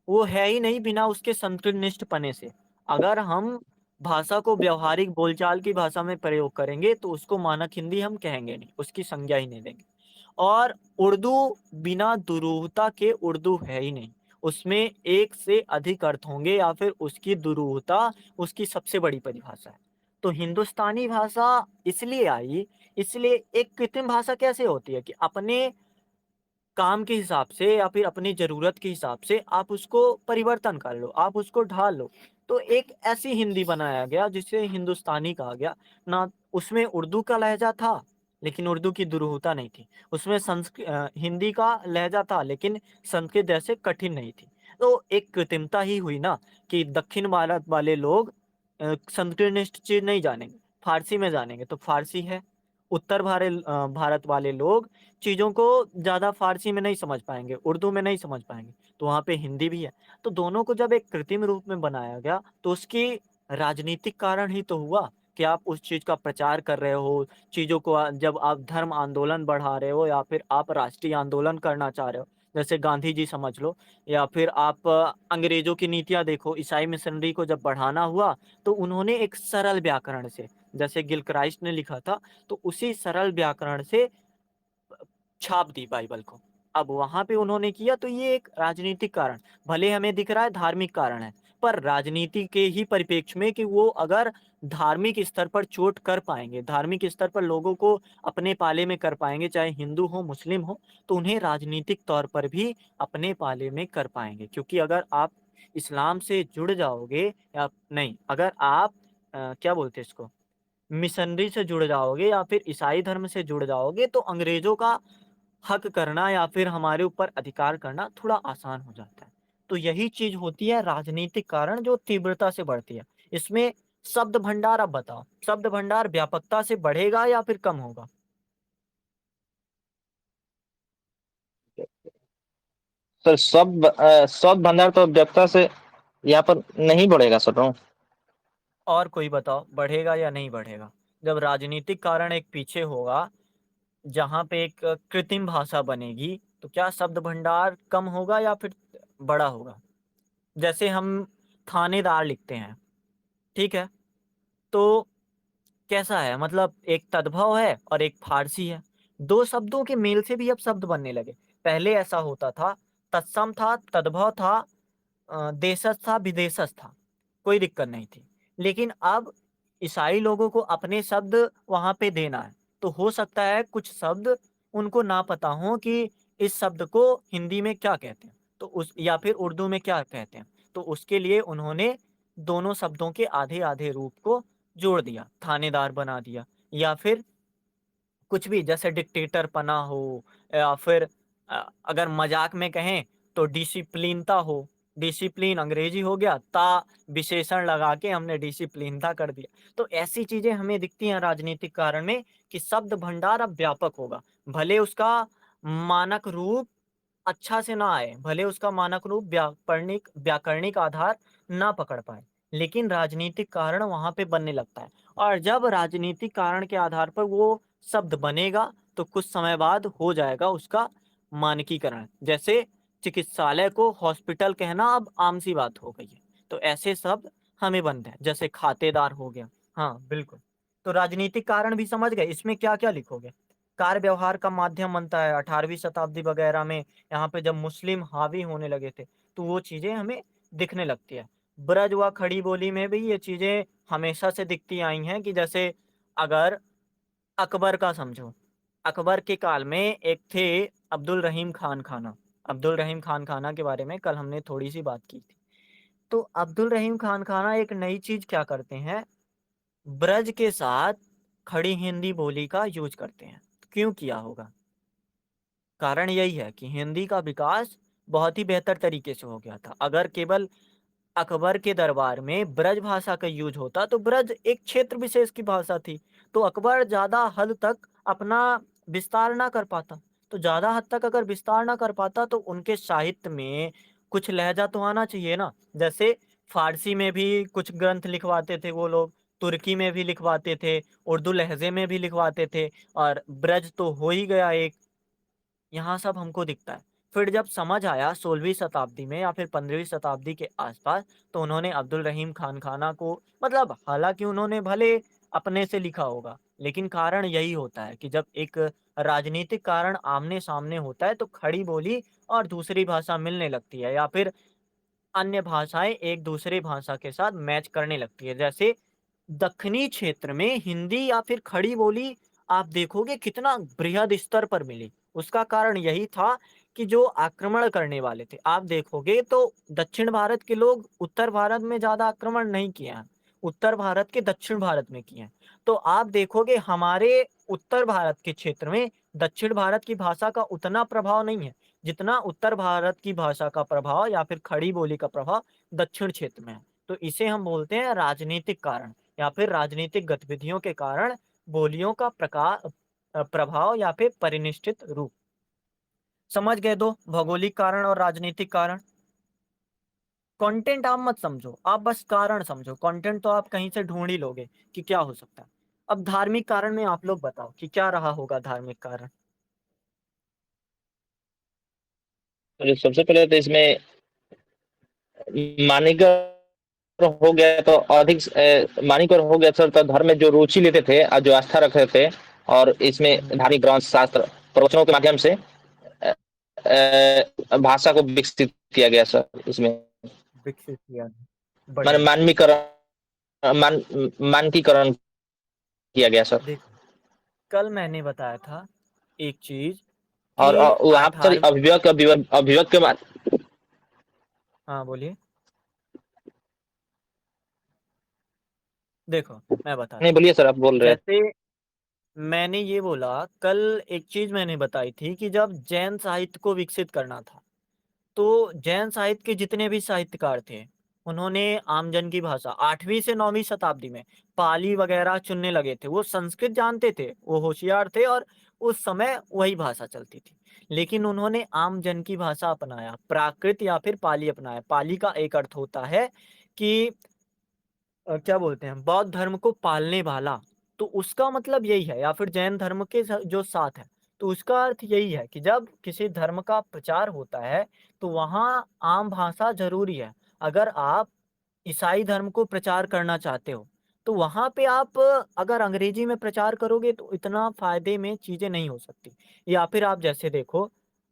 Speaker 1: वो है ही नहीं बिना उसके संतुष्टपने से। अगर हम भाषा को व्यावहारिक बोलचाल की भाषा में प्रयोग करेंगे, तो उसको मानक हिंदी हम कहेंगे नहीं, उसकी संज्ञा ही नहीं देंगे। और उर्दू बिना दुरूहता के उर्दू है ही नहीं। उसमें एक से अधिक अर्थ होंगे या फिर उसकी दुरूहता उसकी सबसे बड़ी परिभाषा है। तो हिंदुस्तानी भाषा इसलिए आई, इसलिए एक कृत्रिम भाषा कैसे होती है कि अपने काम के हिसाब से या फिर अपनी ज़रूरत के हिसाब से आप उसको परिवर्तन कर लो, आप उसको ढाल लो। तो एक ऐसी हिंदी बनाया गया जिसे हिंदुस्तानी कहा गया। ना उसमें उर्दू का लहज़ा था, लेकिन उर्दू की दुरूहता नहीं थी। उसमें हिंदी का लहज़ा था, लेकिन संस्कृत जैसे कठिन नहीं थी। तो एक कृत्रिमता ही हुई ना कि दक्षिण भारत वाले लोग संस्कृतनिष्ठ चीज़ नहीं जानेंगे, फ़ारसी में जानेंगे तो फ़ारसी है। भारत वाले लोग चीज़ों को ज़्यादा फ़ारसी में नहीं समझ पाएँगे, उर्दू में नहीं समझ पाएँगे, तो वहाँ पे हिंदी भी है। तो दोनों को जब एक कृत्रिम रूप में बनाया गया, तो उसकी राजनीतिक कारण ही तो हुआ कि आप उस चीज़ का प्रचार कर रहे हो, चीज़ों को जब आप धर्म आंदोलन बढ़ा रहे हो या फिर आप राष्ट्रीय आंदोलन करना चाह रहे हो, जैसे गांधी जी समझ लो, या फिर आप अंग्रेज़ों की नीतियाँ देखो, ईसाई मिशनरी को जब बढ़ाना हुआ, तो उन्होंने एक सरल व्याकरण से, जैसे गिल क्राइस्ट ने लिखा था, तो उसी सरल व्याकरण से छाप दी बाइबल को। अब वहाँ पे उन्होंने किया तो ये एक राजनीतिक कारण, भले हमें दिख रहा है धार्मिक कारण है, पर राजनीति के ही परिप्रेक्ष्य में कि वो अगर धार्मिक स्तर पर चोट कर पाएँगे, धार्मिक स्तर पर लोगों को अपने पाले में कर पाएँगे, चाहे हिंदू हो, मुस्लिम हो, तो उन्हें राजनीतिक तौर पर भी अपने पाले में कर पाएँगे। क्योंकि अगर आप इस्लाम से जुड़ जाओगे या नहीं, अगर आप क्या बोलते हैं इसको? मिशनरी से जुड़ जाओगे या फिर ईसाई धर्म से जुड़ जाओगे, तो अंग्रेज़ों का हक करना या फिर हमारे ऊपर अधिकार करना थोड़ा आसान हो जाता है। तो यही चीज़ होती है राजनीतिक कारण जो तीव्रता से बढ़ती है। इसमें शब्द भंडार, अब बताओ, शब्द भंडार व्यापकता से बढ़ेगा या फिर कम होगा?
Speaker 2: सर शब्द भंडार तो व्यवस्था से यहाँ पर नहीं बढ़ेगा सर।
Speaker 1: और कोई बताओ, बढ़ेगा या नहीं बढ़ेगा? जब राजनीतिक कारण एक पीछे होगा, जहाँ पे एक कृत्रिम भाषा बनेगी, तो क्या शब्द भंडार कम होगा या फिर बड़ा होगा? जैसे हम थानेदार लिखते हैं, ठीक है? तो कैसा है, मतलब एक तद्भव है और एक फ़ारसी है। 2 शब्दों के मेल से भी अब शब्द बनने लगे। पहले ऐसा होता था, तत्सम था, तद्भव था, देशज था, विदेशज था, कोई दिक्कत नहीं थी। लेकिन अब ईसाई लोगों को अपने शब्द वहाँ पे देना है। तो हो सकता है कुछ शब्द उनको ना पता हो कि इस शब्द को हिंदी में क्या कहते हैं, तो उस या फिर उर्दू में क्या कहते हैं। तो उसके लिए उन्होंने दोनों शब्दों के आधे-आधे रूप को जोड़ दिया, थानेदार बना दिया या फिर कुछ भी जैसे डिक्टेटरपना हो या फिर अगर मज़ाक में कहें तो डिसिप्लिनता हो, डिसिप्लिन अंग्रेजी हो गया, ता विशेषण लगा के हमने डिसिप्लिनता कर दिया। तो ऐसी चीज़ें हमें दिखती हैं राजनीतिक कारण में कि शब्द भंडार अब व्यापक होगा। भले उसका मानक रूप अच्छा से ना आए, भले उसका मानक रूप व्याकरणिक आधार ना पकड़ पाए, लेकिन राजनीतिक कारण वहाँ पे बनने लगता है। और जब राजनीतिक कारण के आधार पर वो शब्द बनेगा, तो कुछ समय बाद हो जाएगा उसका मानकीकरण। जैसे चिकित्सालय को हॉस्पिटल कहना अब आम-सी बात हो गई है। तो ऐसे शब्द हमें बनते हैं, जैसे खातेदार हो गया। हाँ, बिल्कुल। तो राजनीतिक कारण भी समझ गए, इसमें क्या-क्या लिखोगे? कार्य व्यवहार का माध्यम बनता है 18वीं शताब्दी वगैरह में, यहाँ पे जब मुस्लिम हावी होने लगे थे, तो वो चीज़ें हमें दिखने लगती है। ब्रज व खड़ी बोली में भी ये चीज़ें हमेशा से दिखती आई हैं कि जैसे अगर अकबर का समझो, अकबर के काल में एक थे अब्दुल रहीम खान खाना। अब्दुल रहीम खान खाना के बारे में कल हमने थोड़ी-सी बात की थी। तो अब्दुल रहीम खान खाना एक नई चीज़ क्या करते हैं, ब्रज के साथ खड़ी हिंदी बोली का यूज़ करते हैं। क्यों किया होगा? कारण यही है कि हिंदी का विकास बहुत ही बेहतर तरीके से हो गया था। अगर केवल अकबर के दरबार में ब्रज भाषा का यूज़ होता तो ब्रज एक क्षेत्र विशेष की भाषा थी। तो अकबर ज़्यादा हद तक अपना विस्तार ना कर पाता। तो ज़्यादा हद तक अगर विस्तार ना कर पाता तो उनके साहित्य में कुछ लहज़ा तो आना चाहिए ना। जैसे फ़ारसी में भी कुछ ग्रंथ लिखवाते थे वो लोग, तुर्की में भी लिखवाते थे, उर्दू लहज़े में भी लिखवाते थे और ब्रज तो हो ही गया एक। यहाँ सब हमको दिखता है। फिर जब समझ आया 16वीं शताब्दी में या फिर 15वीं शताब्दी के आसपास, तो उन्होंने अब्दुल रहीम खान खाना को मतलब हालाँकि उन्होंने भले अपने से लिखा होगा, लेकिन कारण यही होता है कि जब एक राजनीतिक कारण आमने-सामने होता है, तो खड़ी बोली और दूसरी भाषा मिलने लगती है या फिर अन्य भाषाएँ एक दूसरे भाषा के साथ मैच करने लगती है। जैसे दक्खनी क्षेत्र में हिंदी या फिर खड़ी बोली आप देखोगे कितना बृहद स्तर पर मिली। उसका कारण यही था कि जो आक्रमण करने वाले थे, आप देखोगे तो दक्षिण भारत के लोग उत्तर भारत में ज़्यादा आक्रमण नहीं किए हैं। उत्तर भारत के दक्षिण भारत में किए हैं। तो आप देखोगे हमारे उत्तर भारत के क्षेत्र में दक्षिण भारत की भाषा का उतना प्रभाव नहीं है, जितना उत्तर भारत की भाषा का प्रभाव या फिर खड़ी बोली का प्रभाव दक्षिण क्षेत्र में है। तो इसे हम बोलते हैं राजनीतिक कारण या फिर राजनीतिक गतिविधियों के कारण बोलियों का प्रभाव या फिर परिनिष्ठित रूप। समझ गए 2 भौगोलिक कारण और राजनीतिक कारण। कंटेंट आप मत समझो, आप बस कारण समझो। कंटेंट तो आप कहीं से ढूँढ ही लोगे कि क्या हो सकता है। अब धार्मिक कारण में आप लोग बताओ कि क्या रहा होगा धार्मिक कारण?
Speaker 2: तो सबसे पहले तो इसमें मानिकर हो गया तो अधिक मानिकर हो गया सर, तो धर्म में जो रुचि लेते थे और जो आस्था रखते थे, और इसमें
Speaker 1: हुँ,
Speaker 2: धार्मिक ग्रंथ शास्त्र प्रवचनों के माध्यम से भाषा को विकसित किया गया सर इसमें।
Speaker 1: विकसित किया।
Speaker 2: माने
Speaker 1: बढ़िया।
Speaker 2: मानकीकरण किया गया सर।
Speaker 1: देखो, कल मैंने बताया था एक चीज़
Speaker 2: और
Speaker 1: कि
Speaker 2: वहाँ पर
Speaker 1: 18
Speaker 2: अभिव्यक्त के बाद
Speaker 1: हाँ, बोलिए। देखो, मैं
Speaker 2: नहीं,
Speaker 1: बताता हूँ।
Speaker 2: बोलिए सर, आप बोल रहे
Speaker 1: जैसे मैंने ये बोला कल एक चीज़ मैंने बताई थी कि जब जैन साहित्य को विकसित करना था, तो जैन साहित्य के जितने भी साहित्यकार थे, उन्होंने आमजन की भाषा 8वीं से 9वीं शताब्दी में पाली वगैरह चुनने लगे थे। वो संस्कृत जानते थे, वो होशियार थे और उस समय वही भाषा चलती थी। लेकिन उन्होंने आमजन की भाषा अपनाया, प्राकृत या फिर पाली अपनाया। पाली का एक अर्थ होता है कि क्या बोलते हैं बौद्ध धर्म को पालने वाला, तो उसका मतलब यही है या फिर जैन धर्म के जो साथ है, तो उसका अर्थ यही है कि जब किसी धर्म का प्रचार होता है तो वहाँ आम भाषा जरूरी है। अगर आप ईसाई धर्म को प्रचार करना चाहते हो तो वहाँ पे आप अगर अंग्रेजी में प्रचार करोगे तो इतना फायदे में चीजें नहीं हो सकती। या फिर आप जैसे देखो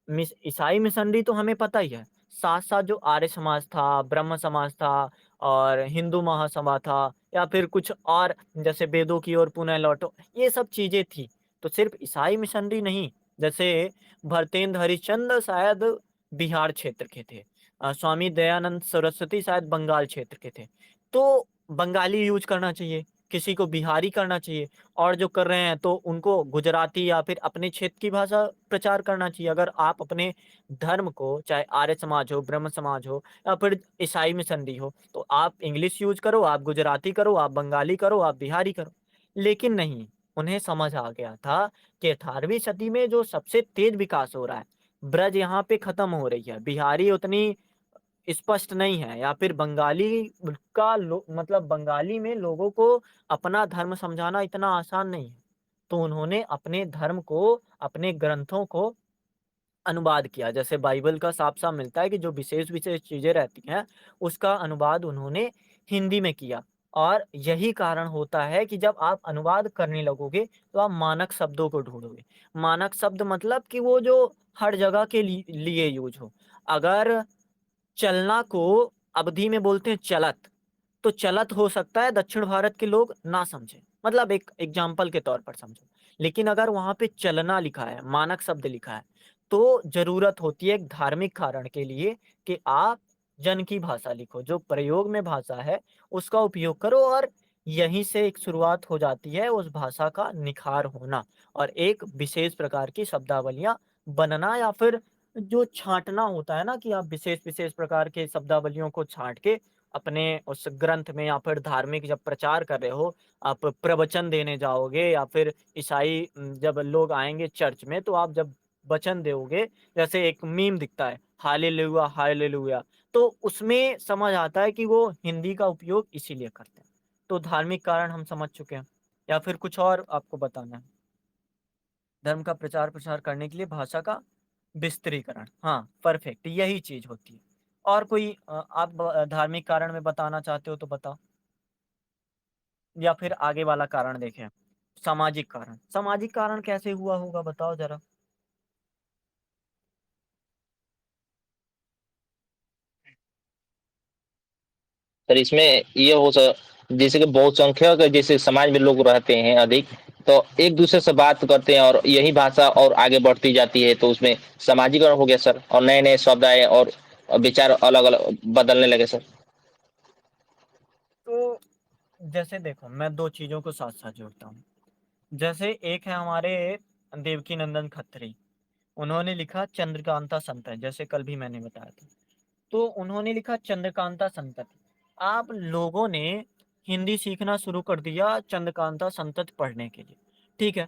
Speaker 1: ईसाई मिशनरी तो हमें पता ही है, साथ साथ जो आर्य समाज था, ब्रह्म समाज था और हिंदू महासभा था या फिर कुछ और जैसे वेदों की ओर पुनः लौटो, ये सब चीज़ें थी। तो सिर्फ़ ईसाई मिशनरी नहीं, जैसे भरतेंद्र हरिश्चंद्र शायद बिहार क्षेत्र के थे। स्वामी दयानंद सरस्वती शायद बंगाल क्षेत्र के थे। तो बंगाली यूज़ करना चाहिए, किसी को बिहारी करना चाहिए और जो कर रहे हैं तो उनको गुजराती या फिर अपने क्षेत्र की भाषा प्रचार करना चाहिए। अगर आप अपने धर्म को, चाहे आर्य समाज हो, ब्रह्म समाज हो या फिर ईसाई मिशनरी हो, तो आप इंग्लिश यूज़ करो, आप गुजराती करो, आप बंगाली करो, आप बिहारी करो। लेकिन नहीं, उन्हें समझ आ गया था कि 18वीं सदी में जो सबसे तेज़ विकास हो रहा है, ब्रज यहाँ पे खत्म हो रही है, बिहारी उतनी स्पष्ट नहीं है या फिर बंगाली का मतलब बंगाली में लोगों को अपना धर्म समझाना इतना आसान नहीं है। तो उन्होंने अपने धर्म को, अपने ग्रंथों को अनुवाद किया। जैसे बाइबल का साफ-साफ मिलता है कि जो विशेष-विशेष चीज़ें रहती हैं, उसका अनुवाद उन्होंने हिंदी में किया। और यही कारण होता है कि जब आप अनुवाद करने लगोगे, तो आप मानक शब्दों को ढूँढोगे। मानक शब्द मतलब कि वो जो हर जगह के लिए यूज़ हो। अगर चलना को अवधी में बोलते हैं चलत, तो चलत हो सकता है दक्षिण भारत के लोग ना समझें, मतलब एक एग्ज़ाम्पल के तौर पर समझो। लेकिन अगर वहाँ पे चलना लिखा है, मानक शब्द लिखा है, तो ज़रूरत होती है एक धार्मिक कारण के लिए कि आप जन की भाषा लिखो, जो प्रयोग में भाषा है, उसका उपयोग करो और यहीं से एक शुरुआत हो जाती है उस भाषा का निखार होना और एक विशेष प्रकार की शब्दावलियाँ बनना या फिर जो छाँटना होता है ना कि आप विशेष-विशेष प्रकार के शब्दावलियों को छाँट के अपने उस ग्रंथ में या फिर धार्मिक जब प्रचार कर रहे हो, आप प्रवचन देने जाओगे या फिर ईसाई जब लोग आएँगे चर्च में तो आप जब वचन दोगे, जैसे एक मीम दिखता है, हालेलुया, हालेलुया, तो उसमें समझ आता है कि वो हिंदी का उपयोग इसीलिए करते हैं। तो धार्मिक कारण हम समझ चुके हैं या फिर कुछ और आपको बताना है? धर्म का प्रचार-प्रसार करने के लिए भाषा का विस्त्रीकरण, हाँ, परफेक्ट यही चीज़ होती है। और कोई आप धार्मिक कारण में बताना चाहते हो तो बताओ? या फिर आगे वाला कारण देखें? सामाजिक कारण कैसे हुआ होगा बताओ ज़रा?
Speaker 2: सर इसमें ये हो स जैसे कि बहुसंख्यक जैसे समाज में लोग रहते हैं अधिक, तो एक-दूसरे से बात करते हैं और यही भाषा और आगे बढ़ती जाती है, तो उसमें सामाजिकरण हो गया सर और नए-नए शब्द आए और विचार अलग-अलग बदलने लगे सर।
Speaker 1: तो जैसे देखो, मैं 2 चीज़ों को साथ-साथ जोड़ता हूँ। जैसे एक है हमारे देवकीनंदन खत्री, उन्होंने लिखा चंद्रकांता संतति, जैसे कल भी मैंने बताया था। तो उन्होंने लिखा चंद्रकांता संतति। आप लोगों ने हिंदी सीखना शुरू कर दिया चंद्रकांता संतति पढ़ने के लिए, ठीक है?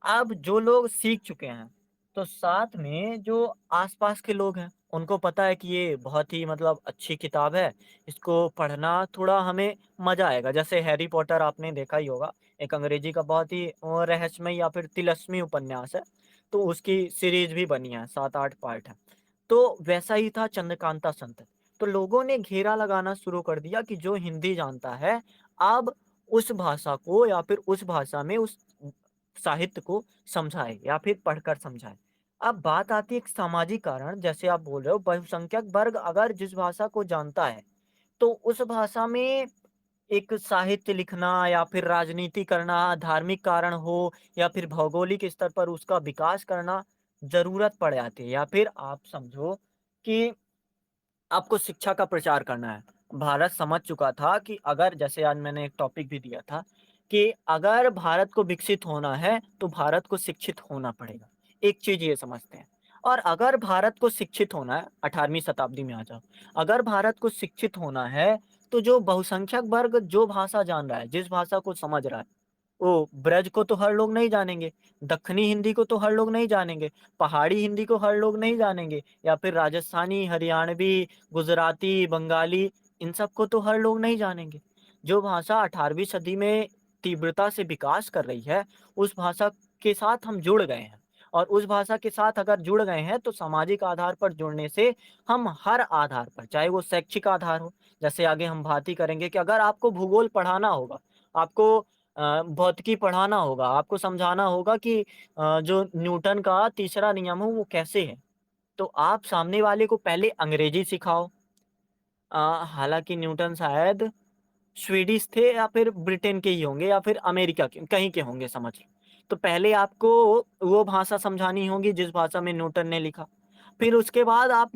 Speaker 1: अब जो लोग सीख चुके हैं, तो साथ में जो आस-पास के लोग हैं, उनको पता है कि ये बहुत ही मतलब अच्छी किताब है, इसको पढ़ना थोड़ा हमें मज़ा आएगा। जैसे हैरी पॉटर आपने देखा ही होगा, एक अंग्रेजी का बहुत ही रहस्यमय या फिर तिलस्मी उपन्यास है, तो उसकी सीरीज़ भी बनी है, 7-8 पार्ट हैं। तो वैसा ही था चंद्रकांता संतति। तो लोगों ने घेरा लगाना शुरू कर दिया कि जो हिंदी जानता है, अब उस भाषा को या फिर उस भाषा में उस साहित्य को समझाए या फिर पढ़कर समझाए। अब बात आती है एक सामाजिक कारण, जैसे आप बोल रहे हो बहुसंख्यक वर्ग अगर जिस भाषा को जानता है, तो उस भाषा में एक साहित्य लिखना या फिर राजनीति करना, धार्मिक कारण हो या फिर भौगोलिक स्तर पर उसका विकास करना ज़रूरत पड़ जाती है या फिर आप समझो कि आपको शिक्षा का प्रचार करना है। भारत समझ चुका था कि अगर जैसे आज मैंने एक टॉपिक भी दिया था कि अगर भारत को विकसित होना है, तो भारत को शिक्षित होना पड़ेगा। एक चीज़ ये समझते हैं और अगर भारत को शिक्षित होना है 18वीं शताब्दी में आ जाओ, अगर भारत को शिक्षित होना है, तो जो बहुसंख्यक वर्ग जो भाषा जान रहा है, जिस भाषा को समझ रहा है, वो ब्रज को तो हर लोग नहीं जानेंगे, दक्खनी हिंदी को तो हर लोग नहीं जानेंगे, पहाड़ी हिंदी को हर लोग नहीं जानेंगे या फिर राजस्थानी, हरियाणवी, गुजराती, बंगाली इन सब को तो हर लोग नहीं जानेंगे। जो भाषा 18वीं सदी में तीव्रता से विकास कर रही है, उस भाषा के साथ हम जुड़ गए हैं और उस भाषा के साथ अगर जुड़ गए हैं, तो सामाजिक आधार पर जुड़ने से हम हर आधार पर, चाहे वो शैक्षिक आधार हो, जैसे आगे हम बात ही करेंगे कि अगर आपको भूगोल पढ़ाना होगा, आपको भौतिकी पढ़ाना होगा, आपको समझाना होगा कि जो न्यूटन का तीसरा नियम है वो कैसे है। तो आप सामने वाले को पहले अंग्रेजी सिखाओ, हालाँकि न्यूटन शायद स्वीडिश थे या फिर ब्रिटेन के ही होंगे या फिर अमेरिका के, कहीं के होंगे समझ लो। तो पहले आपको वो भाषा समझानी होगी जिस भाषा में न्यूटन ने लिखा। फिर उसके बाद आप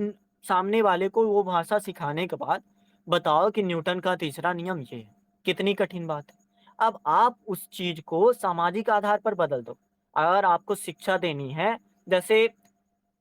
Speaker 1: सामने वाले को वो भाषा सिखाने के बाद बताओ कि न्यूटन का तीसरा नियम ये है। कितनी कठिन बात है। अब आप उस चीज़ को सामाजिक आधार पर बदल दो। अगर आपको शिक्षा देनी है, जैसे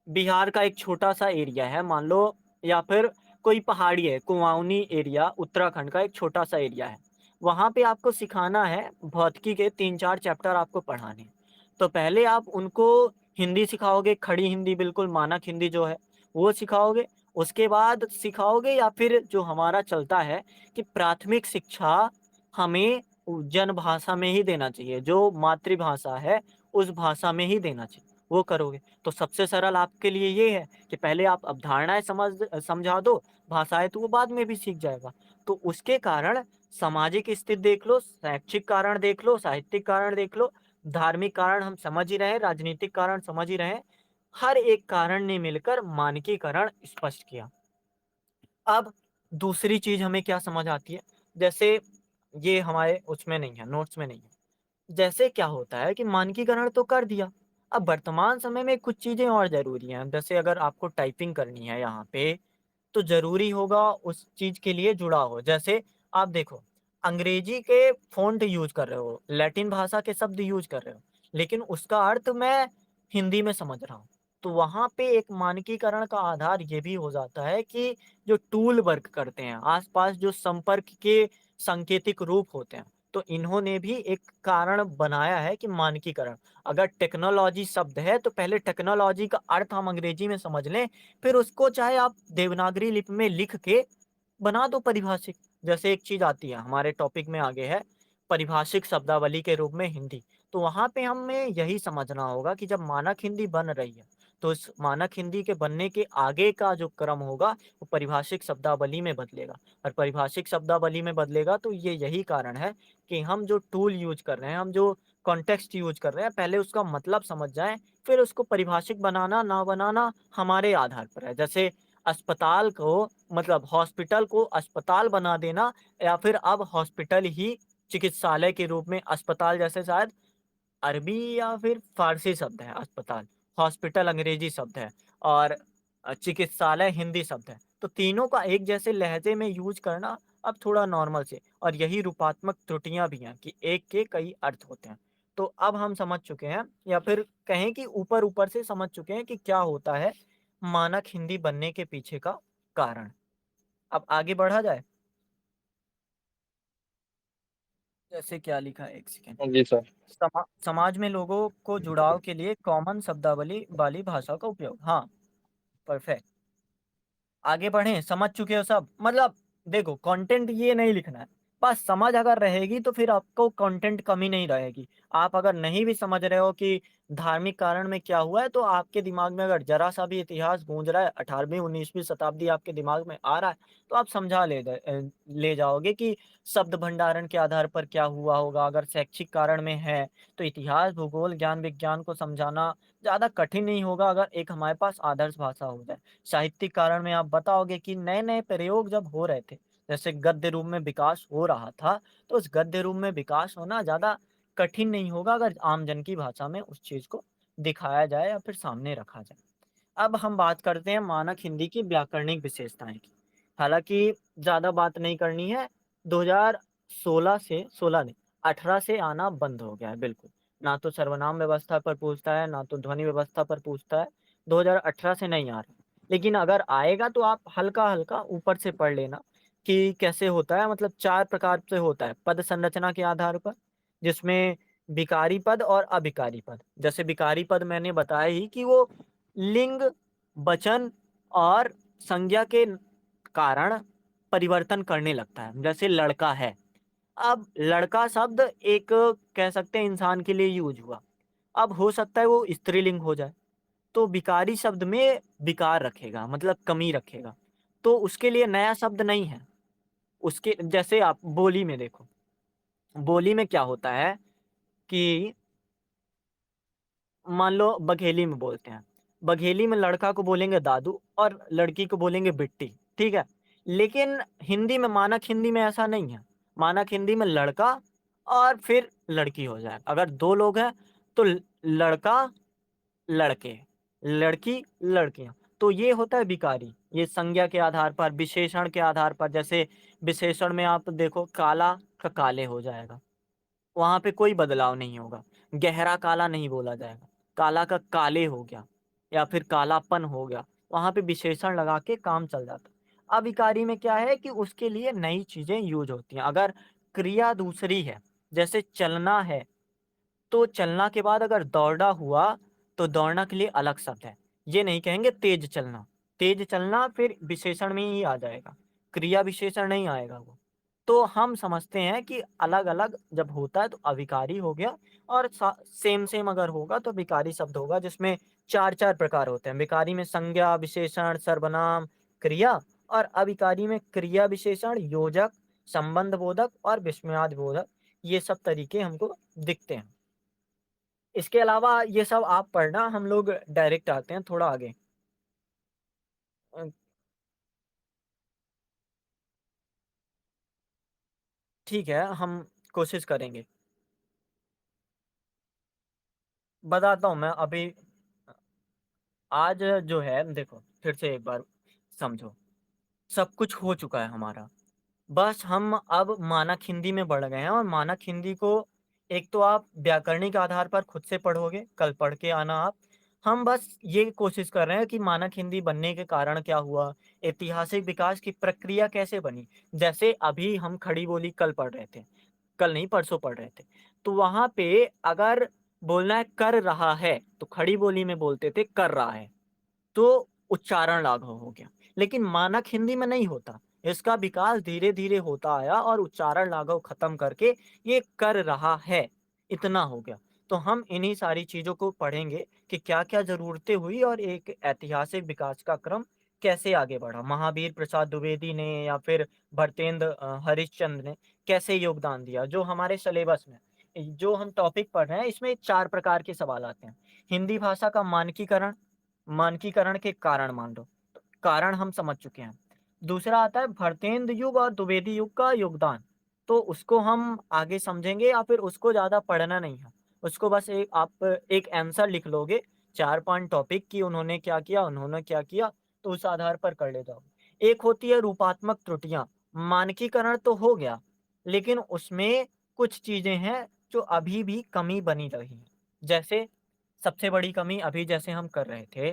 Speaker 1: बिहार का एक छोटा-सा एरिया है मान लो, या फिर कोई पहाड़ी है, कुमाऊनी एरिया उत्तराखंड का एक छोटा-सा एरिया है। वहाँ पे आपको सिखाना है, भौतिकी के 3-4 चैप्टर आपको पढ़ाने हैं। तो पहले आप उनको हिंदी सिखाओगे, खड़ी हिंदी बिल्कुल मानक हिंदी जो है, वो सिखाओगे। उसके बाद सिखाओगे या फिर जो हमारा चलता है कि प्राथमिक शिक्षा हमें जन भाषा में ही देना चाहिए, जो मातृभाषा है, उस भाषा में ही देना चाहिए, वो करोगे। तो सबसे सरल आपके लिए ये है कि पहले आप अवधारणाएँ समझा दो, भाषाएँ तो वो बाद में भी सीख जाएगा। तो उसके कारण सामाजिक स्थिति देख लो, शैक्षिक कारण देख लो, साहित्यिक कारण देख लो, धार्मिक कारण हम समझ ही रहे हैं, राजनीतिक कारण समझ ही रहे हैं। हर एक कारण ने मिलकर मानकीकरण स्पष्ट किया। अब दूसरी चीज़ हमें क्या समझ आती है, जैसे ये हमारे उसमें नहीं है, नोट्स में नहीं है। जैसे क्या होता है कि मानकीकरण तो कर दिया, अब वर्तमान समय में कुछ चीज़ें और ज़रूरी हैं। जैसे अगर आपको टाइपिंग करनी है यहाँ पे, तो ज़रूरी होगा उस चीज़ के लिए जुड़ा हो। जैसे आप देखो, अंग्रेजी के फ़ॉन्ट यूज़ कर रहे हो, लैटिन भाषा के शब्द यूज़ कर रहे हो, लेकिन उसका अर्थ मैं हिंदी में समझ रहा हूँ। तो वहाँ पे एक मानकीकरण का आधार ये भी हो जाता है कि जो टूल वर्क करते हैं, आस-पास जो संपर्क के सांकेतिक रूप होते हैं, तो इन्होंने भी एक कारण बनाया है कि मानकीकरण। अगर टेक्नोलॉजी शब्द है, तो पहले टेक्नोलॉजी का अर्थ हम अंग्रेजी में समझ लें, फिर उसको चाहे आप देवनागरी लिपि में लिख के बना दो परिभाषिक। जैसे एक चीज़ आती है, हमारे टॉपिक में आगे है, परिभाषिक शब्दावली के रूप में हिंदी। तो वहाँ पे हमें यही समझना होगा कि जब मानक हिंदी बन रही है, तो इस मानक हिंदी के बनने के आगे का जो क्रम होगा, वो परिभाषिक शब्दावली में बदलेगा। और परिभाषिक शब्दावली में बदलेगा तो ये यही कारण है कि हम जो टूल यूज़ कर रहे हैं, हम जो कॉन्टेक्स्ट यूज़ कर रहे हैं, पहले उसका मतलब समझ जाएँ, फिर उसको परिभाषिक बनाना, ना बनाना हमारे आधार पर है। जैसे अस्पताल को मतलब हॉस्पिटल को अस्पताल बना देना, या फिर अब हॉस्पिटल ही चिकित्सालय के रूप में, अस्पताल जैसे शायद अरबी या फिर फ़ारसी शब्द है अस्पताल, हॉस्पिटल अंग्रेजी शब्द है, और चिकित्सालय हिंदी शब्द है। तो तीनों का एक जैसे लहज़े में यूज़ करना अब थोड़ा नॉर्मल से, और यही रूपात्मक त्रुटियाँ भी हैं कि एक के कई अर्थ होते हैं। तो अब हम समझ चुके हैं, या फिर कहें कि ऊपर-ऊपर से समझ चुके हैं कि क्या होता है मानक हिंदी बनने के पीछे का कारण। अब आगे बढ़ा जाए? जैसे क्या लिखा है, 1 सेकंड।
Speaker 2: जी सर।
Speaker 1: समाज में लोगों को जुड़ाव के लिए कॉमन शब्दावली वाली भाषा का उपयोग। हाँ, परफेक्ट। आगे बढ़ें, समझ चुके हो सब? मतलब देखो, कंटेंट ये नहीं लिखना है, बस समझ अगर रहेगी तो फिर आपको कंटेंट कमी नहीं रहेगी। आप अगर नहीं भी समझ रहे हो कि धार्मिक कारण में क्या हुआ है, तो आपके दिमाग में अगर ज़रा-सा भी इतिहास गूँज रहा है, 18वीं-19वीं शताब्दी आपके दिमाग में आ रहा है, तो आप समझा ले जाओगे कि शब्द भंडारण के आधार पर क्या हुआ होगा। अगर शैक्षिक कारण में है, तो इतिहास, भूगोल, ज्ञान विज्ञान को समझाना ज़्यादा कठिन नहीं होगा अगर एक हमारे पास आदर्श भाषा हो जाए। साहित्यिक कारण में आप बताओगे कि नए-नए प्रयोग जब हो रहे थे, जैसे गद्य रूप में विकास हो रहा था, तो उस गद्य रूप में विकास होना ज़्यादा कठिन नहीं होगा अगर आम जन की भाषा में उस चीज़ को दिखाया जाए या फिर सामने रखा जाए। अब हम बात करते हैं मानक हिंदी की व्याकरणिक विशेषताएँ की। हालाँकि ज़्यादा बात नहीं करनी है, 2016 से 16 नहीं, 18 से आना बंद हो गया है बिल्कुल। ना तो सर्वनाम व्यवस्था पर पूछता है, ना तो ध्वनि व्यवस्था पर पूछता है, 2018 से नहीं आ रहा है। लेकिन अगर आएगा तो आप हल्का-हल्का ऊपर से पढ़ लेना कि कैसे होता है, मतलब 4 प्रकार से होता है, पद संरचना के आधार पर, जिसमें विकारी पद और अविकारी पद। जैसे विकारी पद मैंने बताया ही कि वो लिंग, वचन और संज्ञा के कारण परिवर्तन करने लगता है। जैसे लड़का है, अब लड़का शब्द एक कह सकते हैं इंसान के लिए यूज़ हुआ। अब हो सकता है वो स्त्रीलिंग हो जाए, तो विकारी शब्द में विकार रखेगा, मतलब कमी रखेगा। तो उसके लिए नया शब्द नहीं है। उसके जैसे आप बोली में देखो, बोली में क्या होता है कि मान लो बघेली में बोलते हैं। बघेली में लड़का को बोलेंगे दादू और लड़की को बोलेंगे बिट्टी, ठीक है? लेकिन हिंदी में मानक हिंदी में ऐसा नहीं है। मानक हिंदी में लड़का और फिर लड़की हो जाए। अगर 2 लोग हैं तो ल लड़का, लड़के, लड़की, लड़कियाँ। तो ये होता है विकारी। ये संज्ञा के आधार पर, विशेषण के आधार पर, जैसे विशेषण में आप देखो काला का काले हो जाएगा। वहाँ पे कोई बदलाव नहीं होगा। गहरा काला नहीं बोला जाएगा। काला का काले हो गया या फिर कालापन हो गया। वहाँ पे विशेषण लगा के काम चल जाता है। अविकारी में क्या है कि उसके लिए नई चीज़ें यूज़ होती हैं। अगर क्रिया दूसरी है, जैसे चलना है, तो चलना के बाद अगर दौड़ा हुआ, तो दौड़ना के लिए अलग शब्द है। ये नहीं कहेंगे तेज़ चलना। तेज़ चलना फिर विशेषण में ही आ जाएगा, क्रिया विशेषण नहीं आएगा वो। तो हम समझते हैं कि अलग-अलग जब होता है तो अविकारी हो गया, और सा सेम-सेम अगर होगा तो विकारी शब्द होगा, जिसमें 4-4 प्रकार होते हैं। विकारी में संज्ञा, विशेषण, सर्वनाम, क्रिया, और अविकारी में क्रिया विशेषण, योजक, संबंध बोधक और विस्मयादि बोधक। ये सब तरीके हमको दिखते हैं। इसके अलावा ये सब आप पढ़ना, हम लोग डायरेक्ट आते हैं थोड़ा आगे। अ, ठीक है, हम कोशिश करेंगे। बताता हूँ मैं अभी। आज जो है देखो, फिर से एक बार समझो, सब कुछ हो चुका है हमारा। बस हम अब मानक हिंदी में बढ़ गए हैं, और मानक हिंदी को एक तो आप व्याकरणिक आधार पर खुद से पढ़ोगे, कल पढ़ के आना आप। हम बस ये कोशिश कर रहे हैं कि मानक हिंदी बनने के कारण क्या हुआ, ऐतिहासिक विकास की प्रक्रिया कैसे बनी। जैसे अभी हम खड़ी बोली कल पढ़ रहे थे, कल नहीं परसों पढ़ रहे थे। तो वहाँ पे अगर बोलना है कर रहा है, तो खड़ी बोली में बोलते थे कर रहा है। तो उच्चारण लाघव हो गया। लेकिन मानक हिंदी में नहीं होता। इसका विकास धीरे-धीरे होता आया और उच्चारण लाघव खत्म करके ये कर रहा है, इतना हो गया। तो हम इन्हीं सारी चीज़ों को पढ़ेंगे कि क्या-क्या ज़रूरतें हुई और एक ऐतिहासिक विकास का क्रम कैसे आगे बढ़ा। महावीर प्रसाद द्विवेदी ने या फिर भरतेंद्र हरिश्चंद्र ने कैसे योगदान दिया, जो हमारे सिलेबस में जो हम टॉपिक पढ़ रहे हैं, इसमें 4 प्रकार के सवाल आते हैं। हिंदी भाषा का मानकीकरण, मानकीकरण के कारण मान लो, कारण हम समझ चुके हैं। दूसरा आता है भरतेंद्र युग और द्विवेदी युग का योगदान, तो उसको हम आगे समझेंगे या फिर उसको ज़्यादा पढ़ना नहीं है। उसको बस एक आप एक आंसर लिख लोगे, 4 पॉइंट टॉपिक कि उन्होंने क्या किया, तो उस आधार पर कर ले जाओगे। एक होती है रूपात्मक त्रुटियाँ, मानकीकरण तो हो गया, लेकिन उसमें कुछ चीज़ें हैं जो अभी भी कमी बनी रही हैं। जैसे सबसे बड़ी कमी अभी जैसे हम कर रहे थे,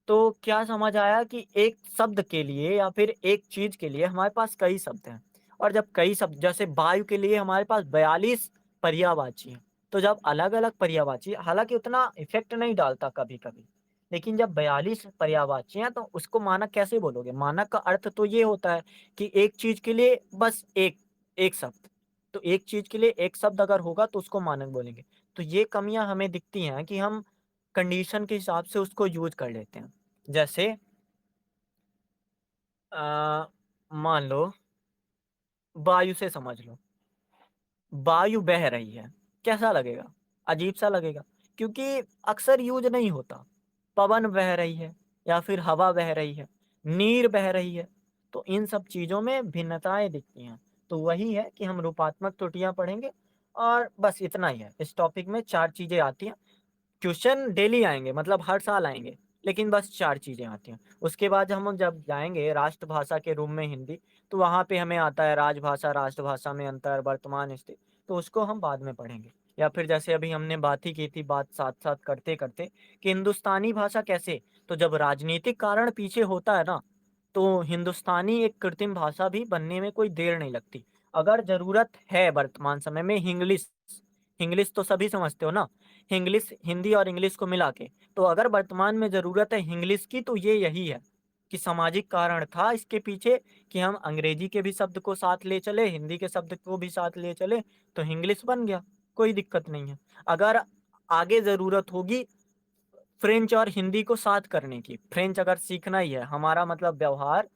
Speaker 1: तो क्या समझ आया कि एक शब्द के लिए या फिर एक चीज़ के लिए हमारे पास कई शब्द हैं, और जब कई शब्द, जैसे वायु के लिए हमारे पास 42 पर्यायवाची हैं। तो जब अलग-अलग पर्यायवाची, हालाँकि उतना इफ़ेक्ट नहीं डालता कभी-कभी, लेकिन जब 42 पर्यायवाची हैं तो उसको मानक कैसे बोलोगे? मानक का अर्थ तो ये होता है कि एक चीज़ के लिए बस एक शब्द। तो एक चीज़ के लिए एक शब्द अगर होगा तो उसको मानक बोलेंगे। तो ये कमियाँ हमें दिखती हैं कि हम कंडीशन के हिसाब से उसको यूज़ कर लेते हैं। जैसे अ, मान लो वायु से समझ लो, वायु बह रही है, कैसा लगेगा? अजीब-सा लगेगा, क्योंकि अक्सर यूज़ नहीं होता। पवन बह रही है या फिर हवा बह रही है, नीर बह रही है, तो इन सब चीज़ों में भिन्नताएँ दिखती हैं। तो वही है कि हम रूपात्मक त्रुटियाँ पढ़ेंगे, और बस इतना ही है। इस टॉपिक में 4 चीज़ें आती हैं। क्वेश्चन डेली आएँगे, मतलब हर साल आएँगे, लेकिन बस 4 चीज़ें आती हैं। उसके बाद हम जब जाएँगे राष्ट्रभाषा के रूप में हिंदी, तो वहाँ पे हमें आता है राजभाषा, राष्ट्रभाषा में अंतर, वर्तमान स्थिति, तो उसको हम बाद में पढ़ेंगे। या फिर जैसे अभी हमने बात ही की थी, बात साथ-साथ करते-करते, कि हिंदुस्तानी भाषा कैसे? तो जब राजनीतिक कारण पीछे होता है ना, तो हिंदुस्तानी एक कृत्रिम भाषा भी बनने में कोई देर नहीं लगती। अगर ज़रूरत है वर्तमान समय में हिंग्लिश, हिंग्लिश तो सभी समझते हो ना? हिंग्लिश, हिंदी और इंग्लिश को मिला के। तो अगर वर्तमान में ज़रूरत है हिंग्लिश की, तो ये यही है कि सामाजिक कारण था इसके पीछे, कि हम अंग्रेजी के भी शब्द को साथ ले चले, हिंदी के शब्द को भी साथ ले चले, तो हिंग्लिश बन गया, कोई दिक्कत नहीं है। अगर आगे ज़रूरत होगी फ्रेंच और हिंदी को साथ करने की, फ्रेंच अगर सीखना ही है, हमारा मतलब व्यवहार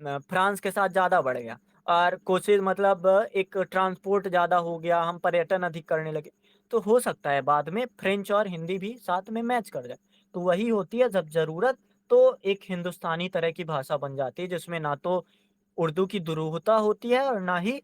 Speaker 1: फ्रांस के साथ ज़्यादा बढ़ गया, और कोशिश मतलब एक ट्रांसपोर्ट ज़्यादा हो गया, हम पर्यटन अधिक करने लगे, तो हो सकता है बाद में फ्रेंच और हिंदी भी साथ में मैच कर जाए। तो वही होती है जब ज़रूरत तो एक हिंदुस्तानी तरह की भाषा बन जाती है जिसमें ना तो उर्दू की दुरूहता होती है और ना ही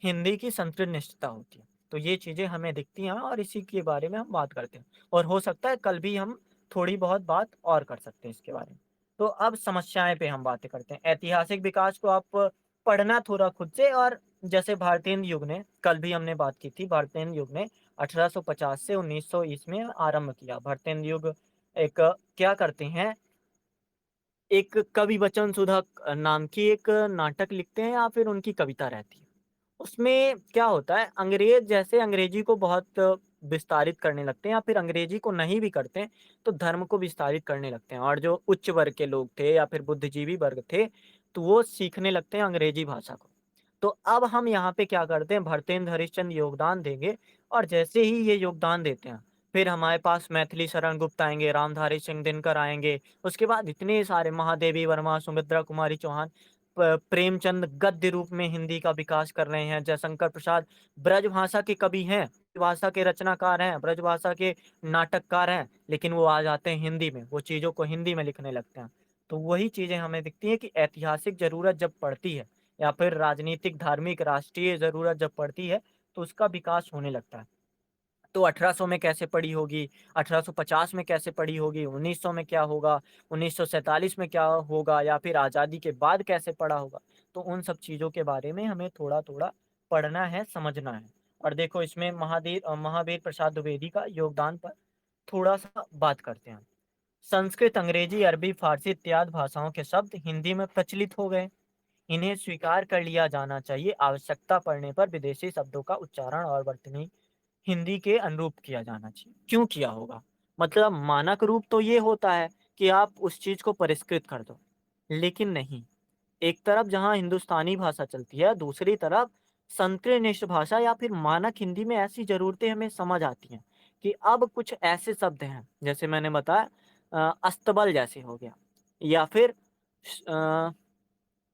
Speaker 1: हिंदी की संकीर्ण निष्ठता होती है। तो ये चीज़ें हमें दिखती हैं और इसी के बारे में हम बात करते हैं और हो सकता है कल भी हम थोड़ी बहुत बात और कर सकते हैं इसके बारे में। तो अब समस्याएँ पे हम बातें करते हैं। ऐतिहासिक विकास को आप पढ़ना थोड़ा खुद से और जैसे भारतेंदु युग ने कल भी हमने बात की थी, भारतेंदु युग ने 1850 से 1900 ईस्वी में आरंभ किया। भारतेंदु युग एक क्या करते हैं, एक कवि बचन सुधा नाम की एक नाटक लिखते हैं या फिर उनकी कविता रहती है। उसमें क्या होता है, अंग्रेज जैसे अंग्रेजी को बहुत विस्तारित करने लगते हैं या फिर अंग्रेजी को नहीं भी करते हैं, तो धर्म को विस्तारित करने लगते हैं और जो उच्च वर्ग के लोग थे या फिर बुद्धिजीवी वर्ग थे, तो वो सीखने लगते हैं अंग्रेजी भाषा को। तो अब हम यहाँ पे क्या करते हैं, भरतेंद्र हरिश्चंद्र योगदान देंगे और जैसे ही ये योगदान देते हैं, फिर हमारे पास मैथिली शरण गुप्त आएँगे, रामधारी सिंह दिनकर आएँगे, उसके बाद इतने सारे महादेवी वर्मा, सुमित्रा कुमारी चौहान, प्रेमचंद गद्य रूप में हिंदी का विकास कर रहे हैं, जयशंकर प्रसाद ब्रजभाषा के कवि हैं, भाषा के रचनाकार हैं, ब्रजभाषा के नाटककार हैं, लेकिन वो आ जाते हैं हिंदी में, वो चीज़ों को हिंदी में लिखने लगते हैं। तो वही चीज़ें हमें दिखती हैं कि ऐतिहासिक ज़रूरत जब पड़ती है या फिर राजनीतिक, धार्मिक, राष्ट्रीय ज़रूरत जब पड़ती है, तो उसका विकास होने लगता है। तो 1800 में कैसे पड़ी होगी, 1850 में कैसे पड़ी होगी, 1900 में क्या होगा, 1947 में क्या होगा या फिर आज़ादी के बाद कैसे पड़ा होगा। तो उन सब चीज़ों के बारे में हमें थोड़ा-थोड़ा पढ़ना है, समझना है। और देखो इसमें महावीर प्रसाद द्विवेदी का योगदान पर थोड़ा-सा बात करते हैं। संस्कृत, अंग्रेजी, अरबी, फारसी इत्यादि भाषाओं के शब्द हिंदी में प्रचलित हो गए। इन्हें स्वीकार कर लिया जाना चाहिए, आवश्यकता पड़ने पर विदेशी शब्दों का उच्चारण और वर्तनी हिंदी के अनुरूप किया जाना चाहिए। क्यों किया होगा? मतलब मानक रूप तो ये होता है कि आप उस चीज़ को परिष्कृत कर दो, लेकिन नहीं। एक तरफ जहाँ हिंदुस्तानी भाषा चलती है, दूसरी तरफ संकीर्णिष्ठ भाषा या फिर मानक हिंदी में ऐसी ज़रूरतें हमें समझ आती हैं कि अब कुछ ऐसे शब्द हैं, जैसे मैंने बताया अस्तबल जैसे हो गया या फिर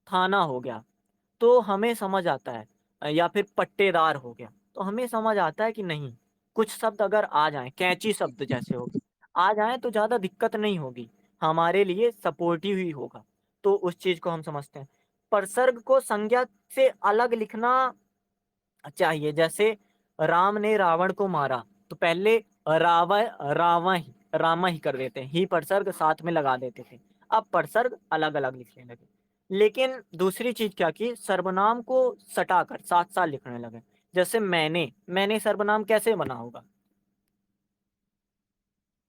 Speaker 1: थाना हो गया। तो हमें समझ आता है या फिर पट्टेदार हो गया, तो हमें समझ आता है कि नहीं, कुछ शब्द अगर आ जाएँ, कैची शब्द जैसे हो गए, आ जाएँ तो ज़्यादा दिक्कत नहीं होगी, हमारे लिए सपोर्टिव ही होगा, तो उस चीज़ को हम समझते हैं। प्रसर्ग को संज्ञा से अलग लिखना चाहिए, जैसे राम ने रावण को मारा, तो पहले रामा ही कर देते हैं, ही प्रसर्ग साथ में लगा देते थे। अब प्रसर्ग अलग-अलग लिखने लगे। लेकिन दूसरी चीज़ क्या की, सर्वनाम को सटाकर साथ-साथ लिखने लगे। जैसे मैंने सर्वनाम कैसे बना होगा?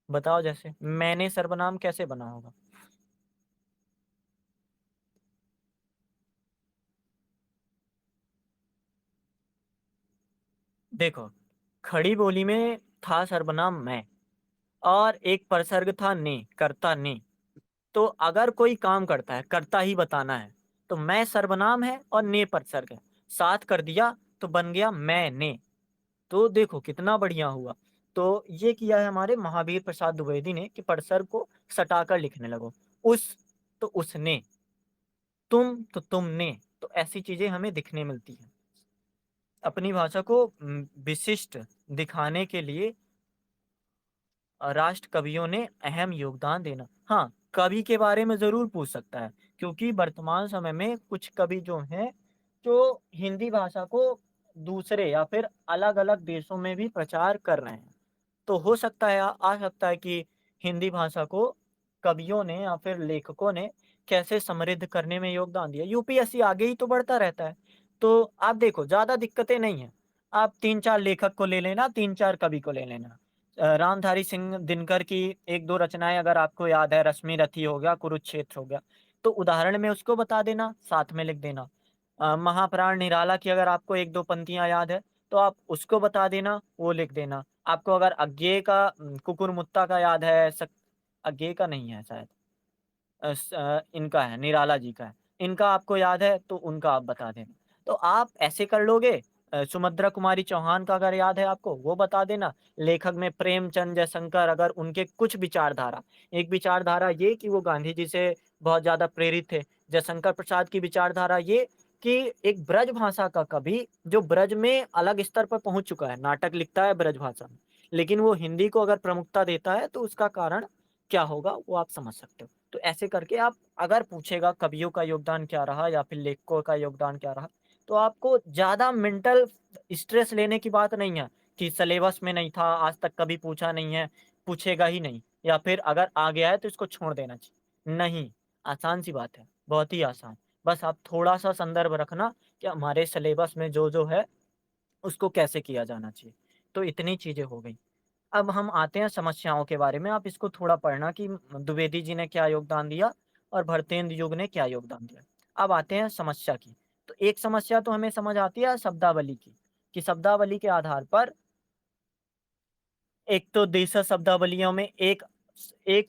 Speaker 1: बताओ जैसे, मैंने सर्वनाम कैसे बना होगा? देखो, खड़ी बोली में था सर्वनाम मैं और एक प्रसर्ग था ने, कर्ता ने। तो अगर कोई काम करता है, कर्ता ही बताना है, तो मैं सर्वनाम है और ने प्रसर्ग है। साथ कर दिया तो बन गया मैंने। तो देखो कितना बढ़िया हुआ। तो ये किया है हमारे महावीर प्रसाद द्विवेदी ने कि प्रसर्ग को सटाकर लिखने लगो। उस तो उसने, तुम तो तुमने। तो ऐसी चीज़ें हमें दिखने मिलती हैं। अपनी भाषा को विशिष्ट दिखाने के लिए राष्ट्र कवियों ने अहम योगदान देना। हाँ, कवि के बारे में ज़रूर पूछ सकता है, क्योंकि वर्तमान समय में कुछ कवि जो हैं, जो हिंदी भाषा को दूसरे या फिर अलग-अलग देशों में भी प्रचार कर रहे हैं। तो हो सकता है आ सकता है कि हिंदी भाषा को कवियों ने या फिर लेखकों ने कैसे समृद्ध करने में योगदान दिया। यूपीएससी आगे ही तो बढ़ता रहता है। तो आप देखो ज़्यादा दिक्कतें नहीं हैं। आप 3-4 लेखक को ले लेना, 3-4 कवि को ले लेना। रामधारी सिंह दिनकर की 1-2 रचनाएँ अगर आपको याद है, रश्मि रथी हो गया, कुरुक्षेत्र हो गया, तो उदाहरण में उसको बता देना, साथ में लिख देना। महाप्राण निराला की अगर आपको 1-2 पंक्तियाँ याद है, तो आप उसको बता देना, वो लिख देना। आपको अगर अज्ञेय का कुकुरमुत्ता का याद है, अज्ञेय का नहीं है शायद। इनका है, निराला जी का है। इनका आपको याद है तो उनका आप बता देना। तो आप ऐसे कर लोगे। सुभद्रा कुमारी चौहान का अगर याद है आपको, वो बता देना। लेखक में प्रेमचंद, जयशंकर, अगर उनके कुछ विचारधारा, एक विचारधारा ये कि वो गांधी जी से बहुत ज़्यादा प्रेरित थे। जयशंकर प्रसाद की विचारधारा ये कि एक ब्रज भाषा का कवि जो ब्रज में अलग स्तर पर पहुँच चुका है, नाटक लिखता है ब्रज भाषा में, लेकिन वो हिंदी को अगर प्रमुखता देता है तो उसका कारण क्या होगा वो आप समझ सकते हो। तो ऐसे करके आप अगर पूछेगा कवियों का योगदान क्या रहा या फिर लेखकों का योगदान क्या रहा, तो आपको ज़्यादा मेंटल स्ट्रेस लेने की बात नहीं है कि सिलेबस में नहीं था, आज तक कभी पूछा नहीं है, पूछेगा ही नहीं या फिर अगर आ गया है तो इसको छोड़ देना चाहिए। नहीं, आसान-सी बात है, बहुत ही आसान। बस आप थोड़ा-सा संदर्भ रखना कि हमारे सिलेबस में जो-जो है, उसको कैसे किया जाना चाहिए। तो इतनी चीज़ें हो गई। अब हम आते हैं समस्याओं के बारे में, आप इसको थोड़ा पढ़ना कि द्विवेदी जी ने क्या योगदान दिया और भरतेंदु युग ने क्या योगदान दिया। अब आते हैं समस्या की। तो एक समस्या तो हमें समझ आती है शब्दावली की, कि शब्दावली के आधार पर एक तो देशज शब्दावलियों में एक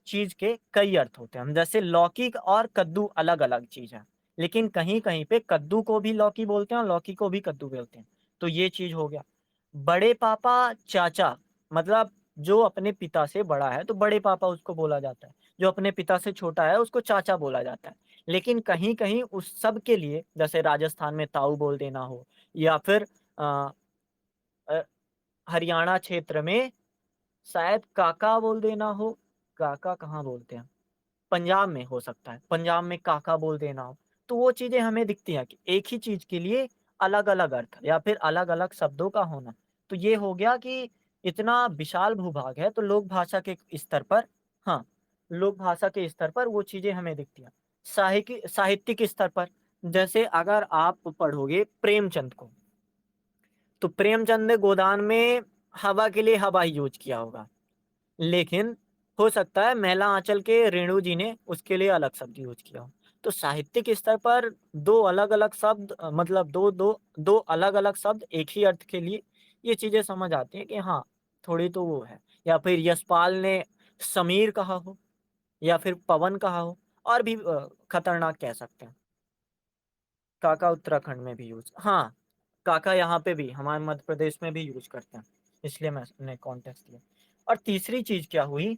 Speaker 1: चीज़ के कई अर्थ होते हैं। जैसे लौकी और कद्दू अलग-अलग चीज़ है, लेकिन कहीं-कहीं पे कद्दू को भी लौकी बोलते हैं और लौकी को भी कद्दू बोलते हैं। तो ये चीज़ हो गया। बड़े पापा, चाचा मतलब जो अपने पिता से बड़ा है तो बड़े पापा उसको बोला जाता है। जो अपने पिता से छोटा है उसको चाचा बोला जाता है। लेकिन कहीं-कहीं उस सब के लिए जैसे राजस्थान में ताऊ बोल देना हो या फिर अ अ, हरियाणा क्षेत्र में शायद काका बोल देना हो, काका कहाँ बोलते हैं? पंजाब में हो सकता है, पंजाब में काका बोल देना हो, तो वो चीज़ें हमें दिखती हैं कि एक ही चीज़ के लिए अलग-अलग अर्थ या फिर अलग-अलग शब्दों का होना। तो ये हो गया कि इतना विशाल भूभाग है, तो लोक भाषा के स्तर पर हाँ, लोक भाषा के स्तर पर वो चीज़ें हमें दिखती हैं। साहित्यिक स्तर पर, जैसे अगर आप पढ़ोगे प्रेमचंद को, तो प्रेमचंद ने गोदान में हवा के लिए हवा ही यूज़ किया होगा। लेकिन हो सकता है मैला आंचल के रेणु जी ने उसके लिए अलग शब्द यूज़ किया हो। तो साहित्यिक स्तर पर 2 अलग-अलग शब्द मतलब 2 अलग-अलग शब्द एक ही अर्थ के लिए, ये चीज़ें समझ आती हैं कि हाँ, थोड़ी तो वो है। या फिर यशपाल ने समीर कहा हो या फिर पवन कहा हो और भी खतरनाक कह सकते हैं। काका उत्तराखंड में भी यूज़ हाँ, काका यहाँ पे भी हमारे मध्य प्रदेश में भी यूज़ करते हैं, इसलिए मैंने कॉन्टेक्स्ट लिया। और तीसरी चीज़ क्या हुई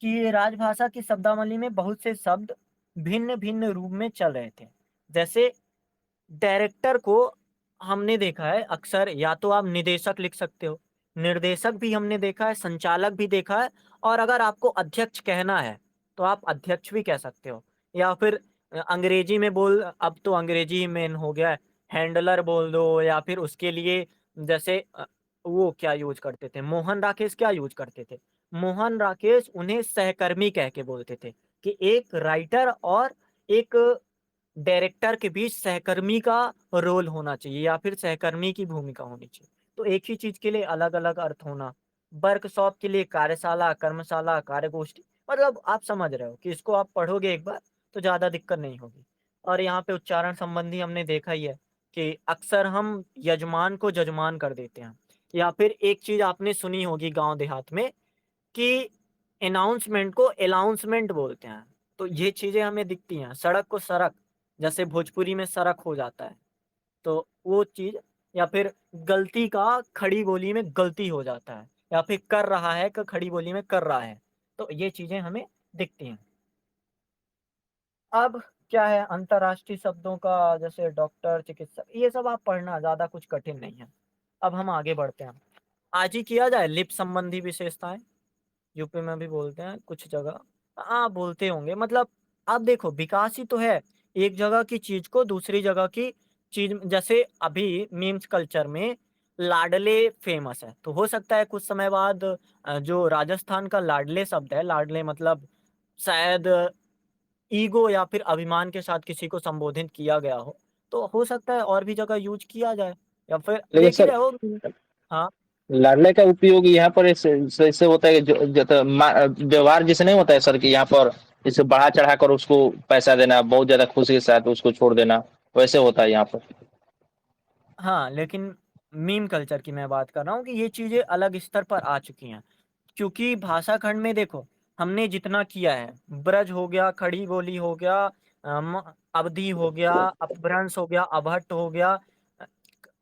Speaker 1: कि राजभाषा की शब्दावली में बहुत से शब्द भिन्न-भिन्न रूप में चल रहे थे। जैसे डायरेक्टर को हमने देखा है अक्सर या तो आप निदेशक लिख सकते हो, निर्देशक भी हमने देखा है, संचालक भी देखा है और अगर आपको अध्यक्ष कहना है, तो आप अध्यक्ष भी कह सकते हो या फिर अंग्रेजी में अब तो अंग्रेजी मेन हो गया है, हैंडलर बोल दो या फिर उसके लिए जैसे वो क्या यूज़ करते थे, मोहन राकेश क्या यूज़ करते थे? मोहन राकेश उन्हें सहकर्मी कह के बोलते थे कि एक राइटर और एक डायरेक्टर के बीच सहकर्मी का रोल होना चाहिए या फिर सहकर्मी की भूमिका होनी चाहिए। तो एक ही चीज़ के लिए अलग-अलग अर्थ होना। वर्कशॉप के लिए कार्यशाला, कर्मशाला, कार्यगोष्ठी मतलब आप समझ रहे हो कि इसको आप पढ़ोगे एक बार तो ज़्यादा दिक्कत नहीं होगी। और यहाँ पे उच्चारण संबंधी हमने देखा ही है कि अक्सर हम यजमान को जजमान कर देते हैं या फिर एक चीज़ आपने सुनी होगी गाँव देहात में कि अनाउंसमेंट को अलाउंसमेंट बोलते हैं। तो ये चीज़ें हमें दिखती हैं। सड़क को सड़क, जैसे भोजपुरी में सड़क हो जाता है। तो वो चीज़ या फिर गलती का खड़ी बोली में गलती हो जाता है या फिर कर रहा है का खड़ी बोली में कर रहा है। तो ये चीज़ें हमें दिखती हैं। अब क्या है अंतर्राष्ट्रीय शब्दों का जैसे डॉक्टर, चिकित्सक ये सब आप पढ़ना ज़्यादा कुछ कठिन नहीं है। अब हम आगे बढ़ते हैं। आज ही किया जाए लिप संबंधी विशेषताएँ। यूपी में भी बोलते हैं कुछ जगह। हाँ, बोलते होंगे मतलब आप देखो विकास ही तो है। एक जगह की चीज़ को दूसरी जगह की चीज़ जैसे अभी मीम्स कल्चर में लाडले फ़ेमस है। तो हो सकता है कुछ समय बाद जो राजस्थान का लाडले शब्द है, लाडले मतलब शायद ईगो या फिर अभिमान के साथ किसी को संबोधित किया गया हो। तो हो सकता है और भी जगह यूज़ किया जाए या फिर
Speaker 2: लेकिन
Speaker 1: देख ही
Speaker 2: सर
Speaker 1: रहे हो हाँ,
Speaker 2: लाडले का उपयोग यहाँ पर ऐसे होता है कि व्यवहार जैसे नहीं होता है सर कि यहाँ पर जैसे बढ़ा चढ़ा कर उसको पैसा देना बहुत ज्यादा खुशी के साथ उसको छोड़ देना वैसे होता है यहाँ पर।
Speaker 1: हाँ, लेकिन मीम कल्चर की मैं बात कर रहा हूँ कि ये चीज़ें अलग स्तर पर आ चुकी हैं। क्योंकि भाषा खंड में देखो, हमने जितना किया है, ब्रज हो गया, खड़ी बोली हो गया, अवधी हो गया, अपभ्रंश हो गया, अभट्ट हो गया अ,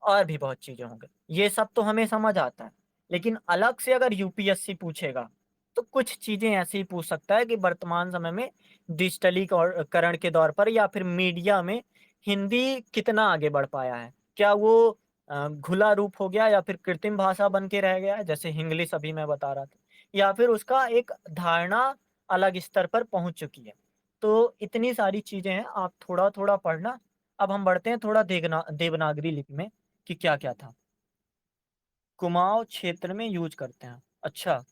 Speaker 1: और भी बहुत चीज़ें हो गई। ये सब तो हमें समझ आता है। लेकिन अलग से अगर यूपीएससी पूछेगा, तो कुछ चीज़ें ऐसी पूछ सकता है कि वर्तमान समय में डिजिटलीकरण के दौर पर या फिर मीडिया में हिंदी कितना आगे बढ़ पाया है? क्या वो घुला रूप हो गया या फिर कृत्रिम भाषा बन के रह गया है, जैसे हिंग्लिश अभी मैं बता रहा था, या फिर उसका एक धारणा अलग स्तर पर पहुँच चुकी है। तो इतनी सारी चीज़ें हैं, आप थोड़ा-थोड़ा पढ़ना। अब हम बढ़ते हैं थोड़ा देवनागरी लिपि में कि क्या-क्या था। कुमाऊँ क्षेत्र में यूज़ करते हैं। अच्छा।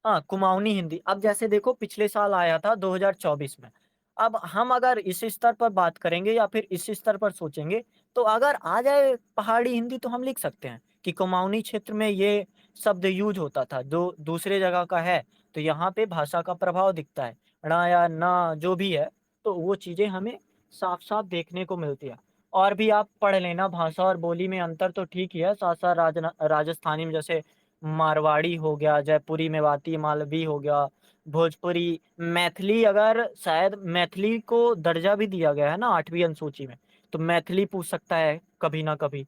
Speaker 1: हाँ, कुमाऊनी हिंदी। अब जैसे देखो पिछले साल आया था 2024 में। अब हम अगर इस स्तर पर बात करेंगे या फिर इस स्तर पर सोचेंगे, तो अगर आ जाए पहाड़ी हिंदी तो हम लिख सकते हैं कि कुमाऊनी क्षेत्र में ये शब्द यूज़ होता था, जो दूसरे जगह का है, तो यहाँ पे भाषा का प्रभाव दिखता है। ण या न जो भी है, तो वो चीज़ें हमें साफ-साफ देखने को मिलती है। और भी आप पढ़ लेना भाषा और बोली में अंतर तो ठीक ही है, साथ-साथ राजस्थानी में जैसे मारवाड़ी हो गया, जयपुरी, मेवाती, मालवी हो गया, भोजपुरी, मैथिली अगर शायद मैथिली को दर्जा भी दिया गया है ना 8वीं अनुसूची में, तो मैथिली पूछ सकता है कभी ना कभी।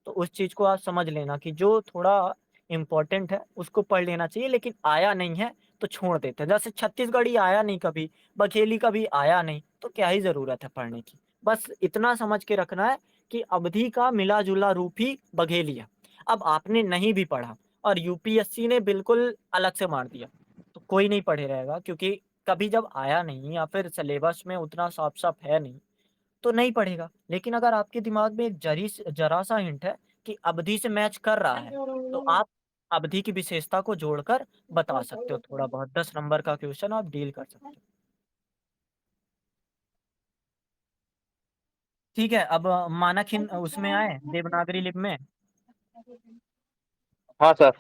Speaker 1: तो उस चीज़ को आप समझ लेना कि जो थोड़ा इम्पोर्टेंट है, उसको पढ़ लेना चाहिए, लेकिन आया नहीं है, तो छोड़ देते हैं। जैसे छत्तीसगढ़ी आया नहीं कभी, बघेली कभी आया नहीं, तो क्या ही ज़रूरत है पढ़ने की। बस इतना समझ के रखना है कि अवधि का मिला-जुला रूप ही बघेली है। अब आपने नहीं भी पढ़ा और यूपीएससी ने बिल्कुल अलग से मार दिया, तो कोई नहीं पढ़े रहेगा क्योंकि कभी जब आया नहीं या फिर सिलेबस में उतना साफ-साफ है नहीं, तो नहीं पढ़ेगा। लेकिन अगर आपके दिमाग में एक ज़रा-सा हिंट है कि अवधि से मैच कर रहा है, तो आप अवधि की विशेषता को जोड़कर बता सकते हो थोड़ा-बहुत। 10 नंबर का क्वेश्चन आप डील कर सकते हो। ठीक है, अब मानक उसमें आए देवनागरी लिपि में।
Speaker 2: हाँ सर।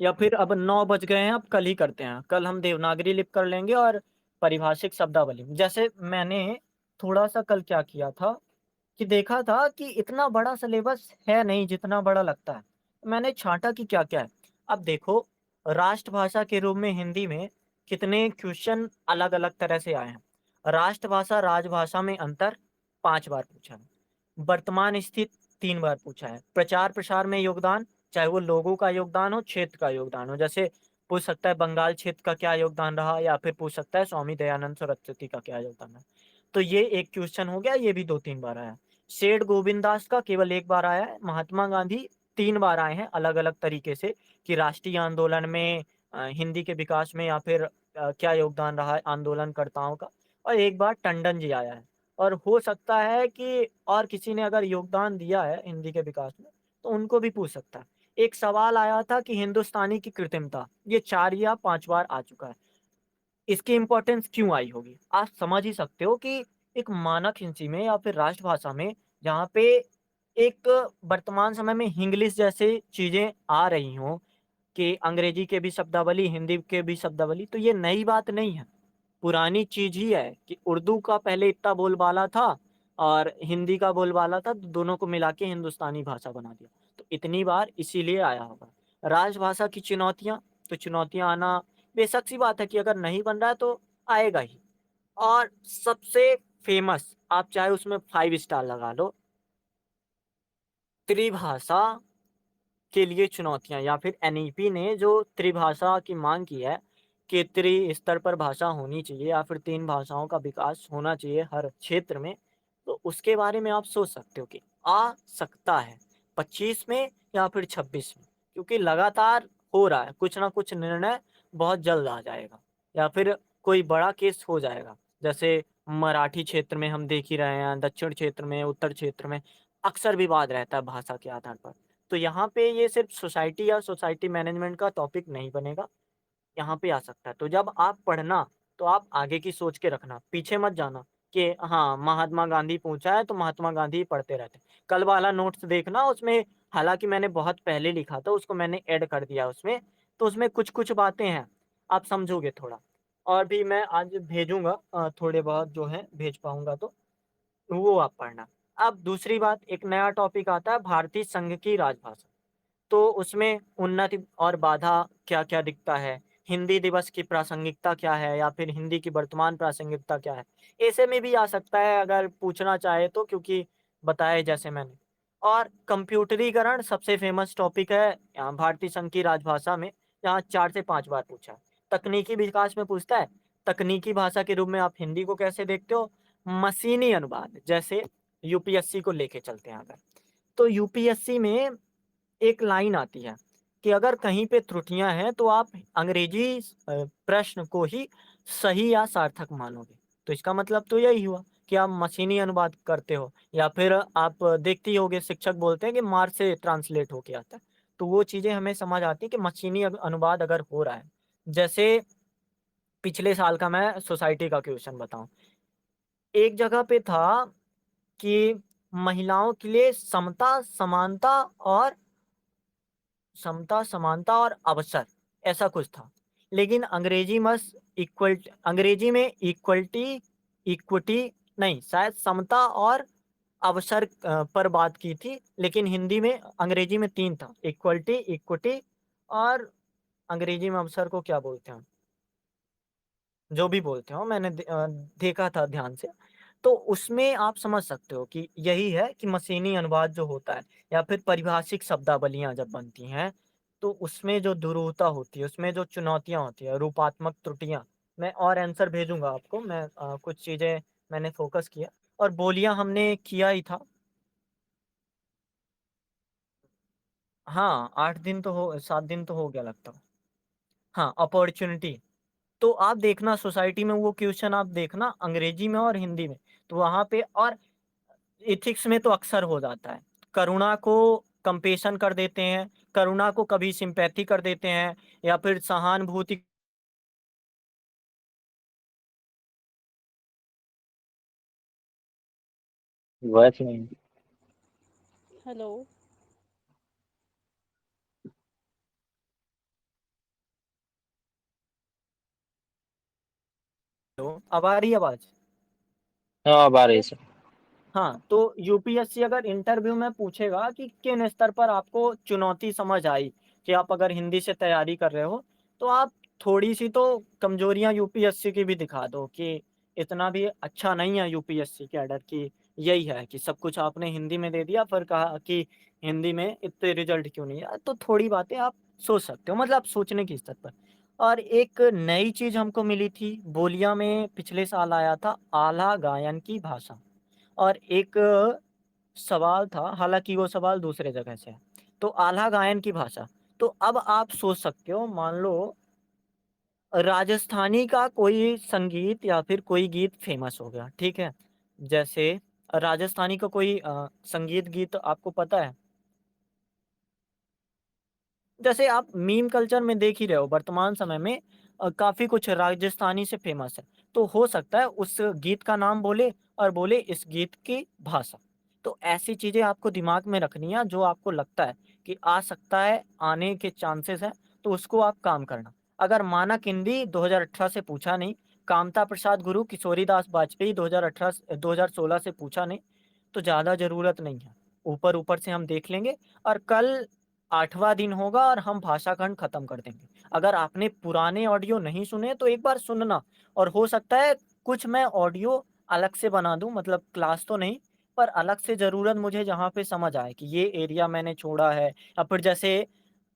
Speaker 1: या फिर अब 9 बज गए हैं, अब कल ही करते हैं। कल हम देवनागरी लिपि कर लेंगे और पारिभाषिक शब्दावली। जैसे मैंने थोड़ा-सा कल क्या किया था कि देखा था कि इतना बड़ा सिलेबस है नहीं जितना बड़ा लगता है। मैंने छाँटा कि क्या-क्या है। अब देखो, राष्ट्रभाषा के रूप में हिंदी में कितने क्वेश्चन अलग-अलग तरह से आए हैं। राष्ट्रभाषा, राजभाषा में अंतर 5 बार पूछा है। वर्तमान स्थिति 3 बार पूछा है। प्रचार-प्रसार में योगदान, चाहे वो लोगों का योगदान हो, क्षेत्र का योगदान हो। जैसे पूछ सकता है बंगाल क्षेत्र का क्या योगदान रहा या फिर पूछ सकता है स्वामी दयानंद सरस्वती का क्या योगदान है। तो ये एक क्वेश्चन हो गया, ये भी 2-3 बार आया है। सेठ गोविंददास का केवल 1 बार आया है। महात्मा गांधी 3 बार आए हैं अलग-अलग तरीके से कि राष्ट्रीय आंदोलन में हिंदी के विकास में या फिर क्या योगदान रहा है आंदोलनकर्ताओं का, और 1 बार टंडन जी आया है। और हो सकता है कि और किसी ने अगर योगदान दिया है हिंदी के विकास में, तो उनको भी पूछ सकता है। एक सवाल आया था कि हिंदुस्तानी की कृत्रिमता, ये 4 या 5 बार आ चुका है। इसकी इम्पोर्टेंस क्यों आई होगी? आप समझ ही सकते हो कि एक मानक हिंदी में या फिर राष्ट्रभाषा में जहाँ पे एक वर्तमान समय में हिंग्लिश जैसे चीज़ें आ रही हों कि अंग्रेजी के भी शब्दावली, हिंदी के भी शब्दावली, तो ये नई बात नहीं है। पुरानी चीज़ ही है कि उर्दू का पहले इतना बोलबाला था और हिंदी का बोलबाला था, तो दोनों को मिला के हिंदुस्तानी भाषा बना दिया। तो इतनी बार इसीलिए आया होगा। राजभाषा की चुनौतियाँ, तो चुनौतियाँ आना बेशक सी बात है कि अगर नहीं बन रहा है तो आएगा ही। और सबसे फ़ेमस, आप चाहे उसमें 5 स्टार लगा लो, त्रिभाषा के लिए चुनौतियाँ या फिर एनईपी ने जो त्रिभाषा की माँग की है, कि त्रि-स्तर पर भाषा होनी चाहिए या फिर 3 भाषाओं का विकास होना चाहिए हर क्षेत्र में, तो उसके बारे में आप सोच सकते हो कि आ सकता है 25 में या फिर 26 में, क्योंकि लगातार हो रहा है, कुछ ना कुछ निर्णय बहुत जल्द आ जाएगा या फिर कोई बड़ा केस हो जाएगा। जैसे मराठी क्षेत्र में हम देख ही रहे हैं, दक्षिण क्षेत्र में, उत्तर क्षेत्र में अक्सर विवाद रहता है भाषा के आधार पर। तो यहाँ पे ये सिर्फ़ सोसाइटी या सोसाइटी मैनेजमेंट का टॉपिक नहीं बनेगा, यहाँ पे आ सकता है। तो जब आप पढ़ना, तो आप आगे की सोच के रखना, पीछे मत जाना कि हाँ, महात्मा गांधी पूछा है तो महात्मा गांधी ही पढ़ते रहते। कल वाला नोट्स देखना, उसमें हालाँकि मैंने बहुत पहले लिखा था, उसको मैंने ऐड कर दिया उसमें, तो उसमें कुछ-कुछ बातें हैं, आप समझोगे थोड़ा। और भी मैं आज भेजूँगा थोड़े बहुत जो हैं भेज पाऊँगा तो। वो आप पढ़ना। अब दूसरी बात, एक नया टॉपिक आता है भारतीय संघ की राजभाषा। तो उसमें उन्नति और बाधा क्या-क्या दिखता है? हिंदी दिवस की प्रासंगिकता क्या है या फिर हिंदी की वर्तमान प्रासंगिकता क्या है? ऐसे में भी आ सकता है अगर पूछना चाहे तो, क्योंकि बताए जैसे मैंने। और कंप्यूटरीकरण सबसे फ़ेमस टॉपिक है भारतीय संघ की राजभाषा में, जहाँ 4 से 5 बार पूछा है। तकनीकी विकास में पूछता है, तकनीकी भाषा के रूप में आप हिंदी को कैसे देखते हो? मशीनी अनुवाद, जैसे यूपीएससी को लेके चलते हैं अगर, तो यूपीएससी में एक लाइन आती है कि अगर कहीं पे त्रुटियाँ हैं तो आप अंग्रेजी प्रश्न को ही सही या सार्थक मानोगे। तो इसका मतलब तो यही हुआ कि आप मशीनी अनुवाद करते हो, या फिर आप देखते ही होंगे शिक्षक बोलते हैं कि मार्च से ट्रांसलेट होके आता है। तो वो चीज़ें हमें समझ आती है कि मशीनी अनुवाद अगर हो रहा है। जैसे पिछले साल का मैं सोसाइटी का क्वेश्चन बताऊँ। एक जगह पे था कि महिलाओं के लिए समानता और अवसर, ऐसा कुछ था। लेकिन अंग्रेजी में इक्विटी नहीं, शायद समता और अवसर पर बात की थी, लेकिन हिंदी में अंग्रेजी में 3 था, इक्विटी और अंग्रेजी में अवसर को क्या बोलते हैं? जो भी बोलते हो, मैंने देखा था ध्यान से। तो उसमें आप समझ सकते हो कि यही है कि मशीनी अनुवाद जो होता है या फिर पारिभाषिक शब्दावलियाँ जब बनती हैं, तो उसमें जो दुरूहता होती है, उसमें जो चुनौतियाँ होती हैं, रूपात्मक त्रुटियाँ, मैं और आंसर भेजूँगा आपको। मैं कुछ चीज़ें मैंने फ़ोकस किया और बोलियाँ हमने किया ही था। हाँ, 8 दिन तो हो 7 दिन तो हो गया लगता है। हाँ, अपॉर्च्युनिटी। तो आप देखना सोसाइटी में वो क्वेश्चन आप देखना अंग्रेजी में और हिंदी में, तो वहाँ पे और एथिक्स में तो अक्सर हो जाता है। करुणा को कंपैशन कर देते हैं, करुणा को कभी सिम्पैथी कर देते हैं या फिर सहानुभूति।
Speaker 2: वैसे नहीं।
Speaker 3: हेलो।
Speaker 1: अब आ रही है आवाज़?
Speaker 2: हाँ, बारिश से।
Speaker 1: हाँ, तो यूपीएससी अगर इंटरव्यू में पूछेगा कि किन स्तर पर आपको चुनौती समझ आई, कि आप अगर हिंदी से तैयारी कर रहे हो, तो आप थोड़ी-सी तो कमजोरियाँ यूपीएससी की भी दिखा दो कि इतना भी अच्छा नहीं है यूपीएससी कैडर कि यही है कि सब कुछ आपने हिंदी में दे दिया, फिर कहा कि हिंदी में इतने रिजल्ट क्यों नहीं आए? तो थोड़ी बातें आप सोच सकते हो, मतलब सोचने के स्तर पर। और एक नई चीज़ हमको मिली थी, बोलिया में पिछले साल आया था आला गायन की भाषा। और एक सवाल था, हालाँकि वो सवाल दूसरे जगह से है। तो आल्हा गायन की भाषा, तो अब आप सोच सकते हो, मान लो राजस्थानी का कोई संगीत या फिर कोई गीत फ़ेमस हो गया, ठीक है? जैसे राजस्थानी का कोई संगीत गीत आपको पता है? जैसे आप मीम कल्चर में देख ही रहे हो, वर्तमान समय में काफ़ी कुछ राजस्थानी से फ़ेमस है। तो हो सकता है उस गीत का नाम बोले और बोले इस गीत की भाषा। तो ऐसी चीज़ें आपको दिमाग में रखनी है, जो आपको लगता है कि आ सकता है, आने के चांसेस हैं, तो उसको आप काम करना। अगर मानक हिंदी 2018 से पूछा नहीं, कामता प्रसाद गुरु, किशोरीदास वाजपेयी 2018 से 2016 से पूछा नहीं, तो ज़्यादा ज़रूरत नहीं है। ऊपर-ऊपर से हम देख लेंगे और कल 8वाँ दिन होगा और हम भाषा खंड खत्म कर देंगे। अगर आपने पुराने ऑडियो नहीं सुने तो एक बार सुनना, और हो सकता है कुछ मैं ऑडियो अलग से बना दूँ, मतलब क्लास तो नहीं, पर अलग से ज़रूरत मुझे जहाँ पे समझ आए कि ये एरिया मैंने छोड़ा है, या फिर जैसे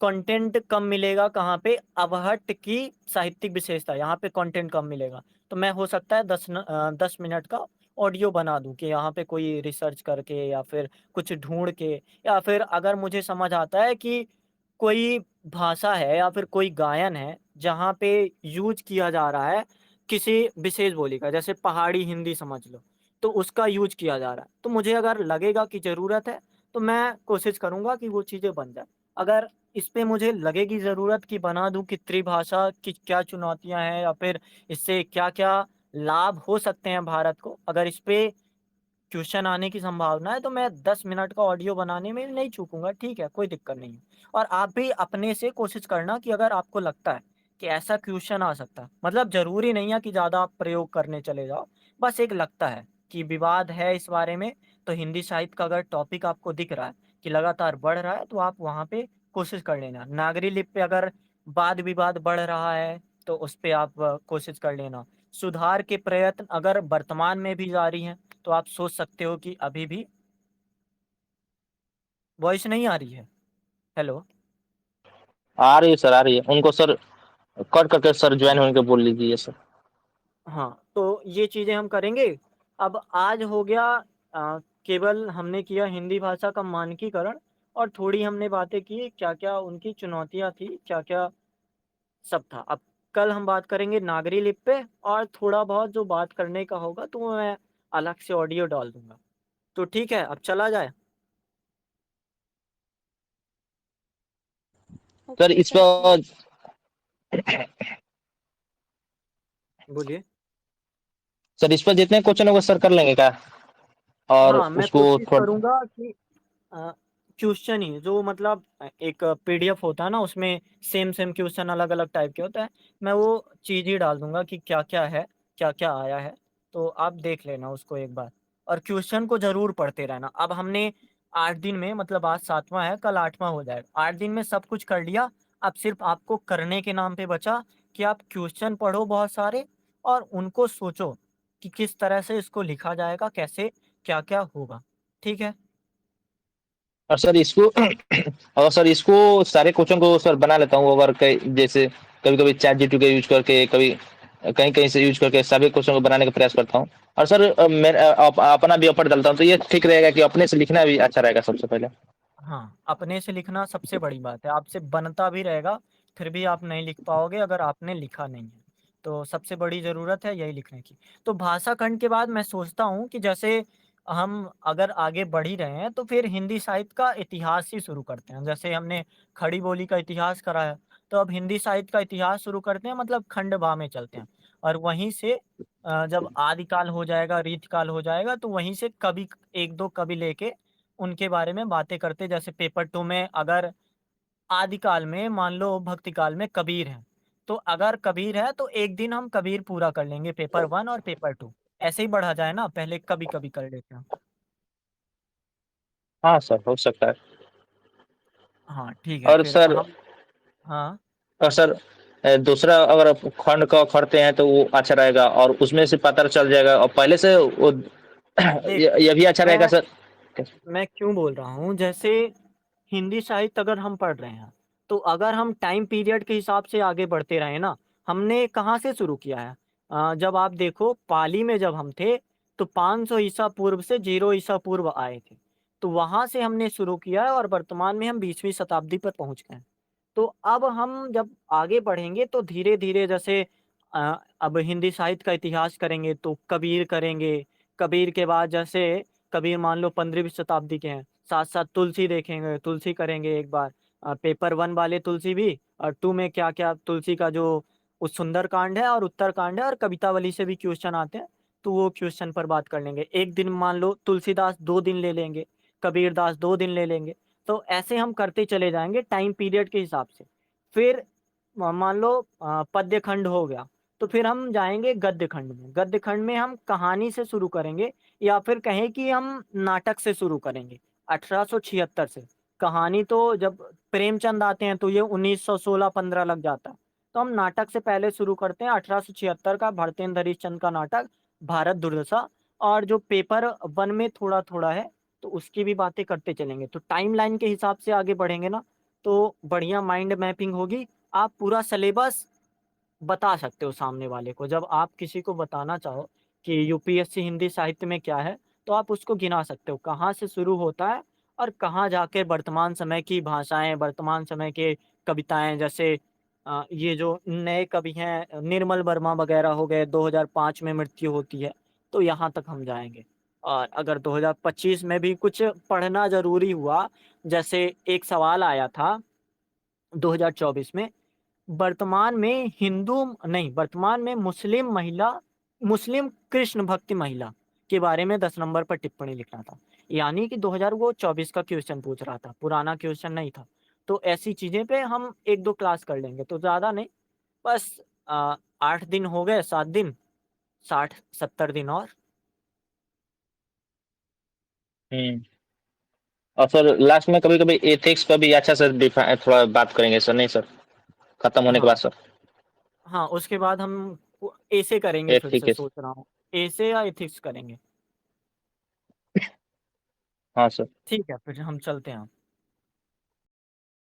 Speaker 1: कंटेंट कम मिलेगा कहाँ पे, अवहट्ठ की साहित्यिक विशेषता, यहाँ पे कंटेंट कम मिलेगा। तो मैं हो सकता है 10 मिनट का ऑडियो बना दूँ कि यहाँ पे कोई रिसर्च करके या फिर कुछ ढूँढ के, या फिर अगर मुझे समझ आता है कि कोई भाषा है या फिर कोई गायन है जहाँ पे यूज़ किया जा रहा है किसी विशेष बोली का, जैसे पहाड़ी हिंदी समझ लो, तो उसका यूज़ किया जा रहा है। तो मुझे अगर लगेगा कि ज़रूरत है, तो मैं कोशिश करूँगा कि वो चीज़ें बन जाएँ। अगर इस पे मुझे लगेगी ज़रूरत कि बना दूँ कि त्रिभाषा की क्या चुनौतियाँ हैं या फिर इससे क्या-क्या लाभ हो सकते हैं भारत को, अगर इस पे ट्यूशन आने की संभावना है, तो मैं 10 मिनट का ऑडियो बनाने में नहीं चूकूँगा, ठीक है, कोई दिक्कत नहीं है। और आप भी अपने से कोशिश करना कि अगर आपको लगता है कि ऐसा क्वेश्चन आ सकता है, मतलब ज़रूरी नहीं है कि ज़्यादा आप प्रयोग करने चले जाओ, बस एक लगता है कि विवाद है इस बारे में, तो हिंदी साहित्य का अगर टॉपिक आपको दिख रहा है कि लगातार बढ़ रहा है, तो आप वहाँ पे कोशिश कर लेना। नागरी लिपि पे अगर वाद-विवाद बढ़ रहा है, तो उस पे आप कोशिश कर लेना। सुधार के प्रयत्न अगर वर्तमान में भी जारी हैं, तो आप सोच सकते हो कि अभी भी वॉइस नहीं आ रही है। हेलो।
Speaker 2: आ रही है सर, आ रही है। उनको सर कट करके सर ज्वाइन होने के बोल लीजिए सर।
Speaker 1: हाँ, तो ये चीज़ें हम करेंगे। अब आज हो गया केवल हमने किया हिंदी भाषा का मानकीकरण, और थोड़ी हमने बातें की क्या-क्या उनकी चुनौतियाँ थी, क्या-क्या सब था। अब कल हम बात करेंगे नागरी लिपि पे, और थोड़ा बहुत जो बात करने का होगा तो वो मैं अलग से ऑडियो डाल दूँगा। तो ठीक है, अब चला जाए?
Speaker 2: सर
Speaker 3: ओके,
Speaker 2: इस
Speaker 3: चलिए।
Speaker 2: पर
Speaker 1: बोलिए।
Speaker 2: सर इस पर जितने क्वेश्चन होंगे सर कर लेंगे क्या? और
Speaker 1: हाँ, मैं
Speaker 2: उसको
Speaker 1: कोशिश
Speaker 2: थोड़ा
Speaker 1: करूँगा कि अ, क्वेश्चन ही जो मतलब एक पीडीएफ होता है ना, उसमें सेम क्वेश्चन अलग-अलग टाइप के होता है। मैं वो चीज़ ही डाल दूँगा कि क्या-क्या है, क्या-क्या आया है, तो आप देख लेना उसको एक बार, और क्वेश्चन को ज़रूर पढ़ते रहना। अब हमने 8 दिन में, मतलब आज 7वाँ है, कल 8वाँ हो जाएगा। 8 दिन में सब कुछ कर लिया, अब सिर्फ़ आपको करने के नाम पे बचा कि आप क्वेश्चन पढ़ो बहुत सारे, और उनको सोचो कि किस तरह से इसको लिखा जाएगा, कैसे, क्या-क्या होगा। ठीक है?
Speaker 2: और सर इसको और सर इसको सारे क्वेश्चन को सर बना लेता हूँ, अगर कई जैसे कभी-कभी चैट जीपीटी का यूज़ करके, कभी कहीं-कहीं से यूज़ करके सभी क्वेश्चन को बनाने का प्रयास करता हूँ। और सर मैं अपना भी एफर्ट डालता हूँ, तो ये ठीक रहेगा कि अपने से लिखना भी अच्छा रहेगा सबसे पहले?
Speaker 1: हाँ, अपने से लिखना सबसे बड़ी बात है। आपसे बनता भी रहेगा, फिर भी आप नहीं लिख पाओगे अगर आपने लिखा नहीं है। तो सबसे बड़ी ज़रूरत है यही लिखने की। तो भाषा खंड के बाद मैं सोचता हूँ कि जैसे हम अगर आगे बढ़ ही रहे हैं, तो फिर हिंदी साहित्य का इतिहास ही शुरू करते हैं। जैसे हमने खड़ी बोली का इतिहास करा है, तो अब हिंदी साहित्य का इतिहास शुरू करते हैं, मतलब खंड भा में चलते हैं। और वहीं से जब आदिकाल हो जाएगा, रीतिकाल हो जाएगा, तो वहीं से कवि 1-2 कवि लेके उनके बारे में बातें करते, जैसे पेपर 2 में अगर आदिकाल में मान लो भक्ति काल में कबीर हैं, तो अगर कबीर है तो एक दिन हम कबीर पूरा कर लेंगे, पेपर 1 और पेपर 2 ऐसे ही बढ़ा जाए ना, पहले कभी-कभी कर लेते हैं।
Speaker 2: हाँ सर, हो सकता है।
Speaker 1: हाँ, ठीक है
Speaker 2: और
Speaker 1: फिर
Speaker 2: सर
Speaker 1: हम। हाँ,
Speaker 2: और सर दूसरा अगर आप खंड का खड़ते हैं तो वो अच्छा रहेगा, और उसमें से पता चल जाएगा, और पहले से वो
Speaker 1: देख
Speaker 2: ये भी अच्छा रहेगा
Speaker 1: मैं
Speaker 2: सर।
Speaker 1: मैं क्यों बोल रहा हूँ, जैसे हिंदी साहित्य अगर हम पढ़ रहे हैं, तो अगर हम टाइम पीरियड के हिसाब से आगे बढ़ते रहे ना, हमने कहाँ से शुरू किया है? जब आप देखो पाली में जब हम थे, तो 500 ईसा पूर्व से 0 ईसा पूर्व आए थे। तो वहाँ से हमने शुरू किया है, और वर्तमान में हम 20वीं शताब्दी पर पहुँच गए हैं। तो अब हम जब आगे बढ़ेंगे तो धीरे-धीरे जैसे अब हिंदी साहित्य का इतिहास करेंगे तो कबीर करेंगे, कबीर के बाद जैसे कबीर मान लो 15वीं शताब्दी के हैं, साथ-साथ तुलसी देखेंगे, तुलसी करेंगे एक बार। पेपर 1 वाले तुलसी भी, और 2 में क्या-क्या तुलसी का जो सुंदरकांड है और उत्तरकांड है, और कवितावली से भी क्वेश्चन आते हैं, तो वो क्वेश्चन पर बात कर लेंगे। एक दिन मान लो तुलसीदास 2 दिन ले लेंगे, कबीरदास 2 दिन ले लेंगे, तो ऐसे हम करते चले जाएँगे टाइम पीरियड के हिसाब से। फिर मान लो पद्य खंड हो गया, तो फिर हम जाएँगे गद्य खंड में। गद्य खंड में हम कहानी से शुरू करेंगे, या फिर कहें कि हम नाटक से शुरू करेंगे 1876 से। कहानी तो जब प्रेमचंद आते हैं तो ये 1916-15 लग जाता है। तो हम नाटक से पहले शुरू करते हैं 1876 का भरतेन हरीशचंद्र का नाटक भारत दुर्दशा, और जो पेपर 1 में थोड़ा-थोड़ा है, तो उसकी भी बातें करते चलेंगे। तो टाइमलाइन के हिसाब से आगे बढ़ेंगे ना, तो बढ़िया माइंड मैपिंग होगी। आप पूरा सिलेबस बता सकते हो सामने वाले को। जब आप किसी को बताना चाहो कि यूपीएससी हिंदी साहित्य में क्या है, तो आप उसको गिना सकते हो, कहाँ से शुरू होता है और कहाँ जाके वर्तमान समय की भाषाएँ, वर्तमान समय के कविताएँ, जैसे ये जो नए कवि हैं निर्मल वर्मा वगैरह हो गए, 2005 में मृत्यु होती है, तो यहाँ तक हम जाएँगे। और अगर 2025 में भी कुछ पढ़ना ज़रूरी हुआ, जैसे एक सवाल आया था 2024 में, वर्तमान में हिंदू नहीं, वर्तमान में मुस्लिम कृष्ण भक्ति महिला के बारे में 10 नंबर पर टिप्पणी लिखना था। यानी कि 2024 का क्वेश्चन पूछ रहा था, पुराना क्वेश्चन नहीं था। तो ऐसी चीज़ें पे हम 1-2 क्लास कर लेंगे, तो ज़्यादा नहीं, बस 8 दिन हो गए, 7 दिन, 60-70 दिन और।
Speaker 2: हुँ। और सर लास्ट में कभी-कभी एथिक्स पर भी अच्छा से थोड़ा बात करेंगे सर, नहीं सर? खत्म होने के बाद
Speaker 1: हाँ,
Speaker 2: सर।
Speaker 1: हाँ, उसके बाद हम ऐसे करेंगे, फिर से
Speaker 2: एथिक्स।
Speaker 1: सोच रहा हूँ। ऐसे या एथिक्स करेंगे।
Speaker 2: हाँ सर।
Speaker 1: ठीक है, फिर हम चलते हैं।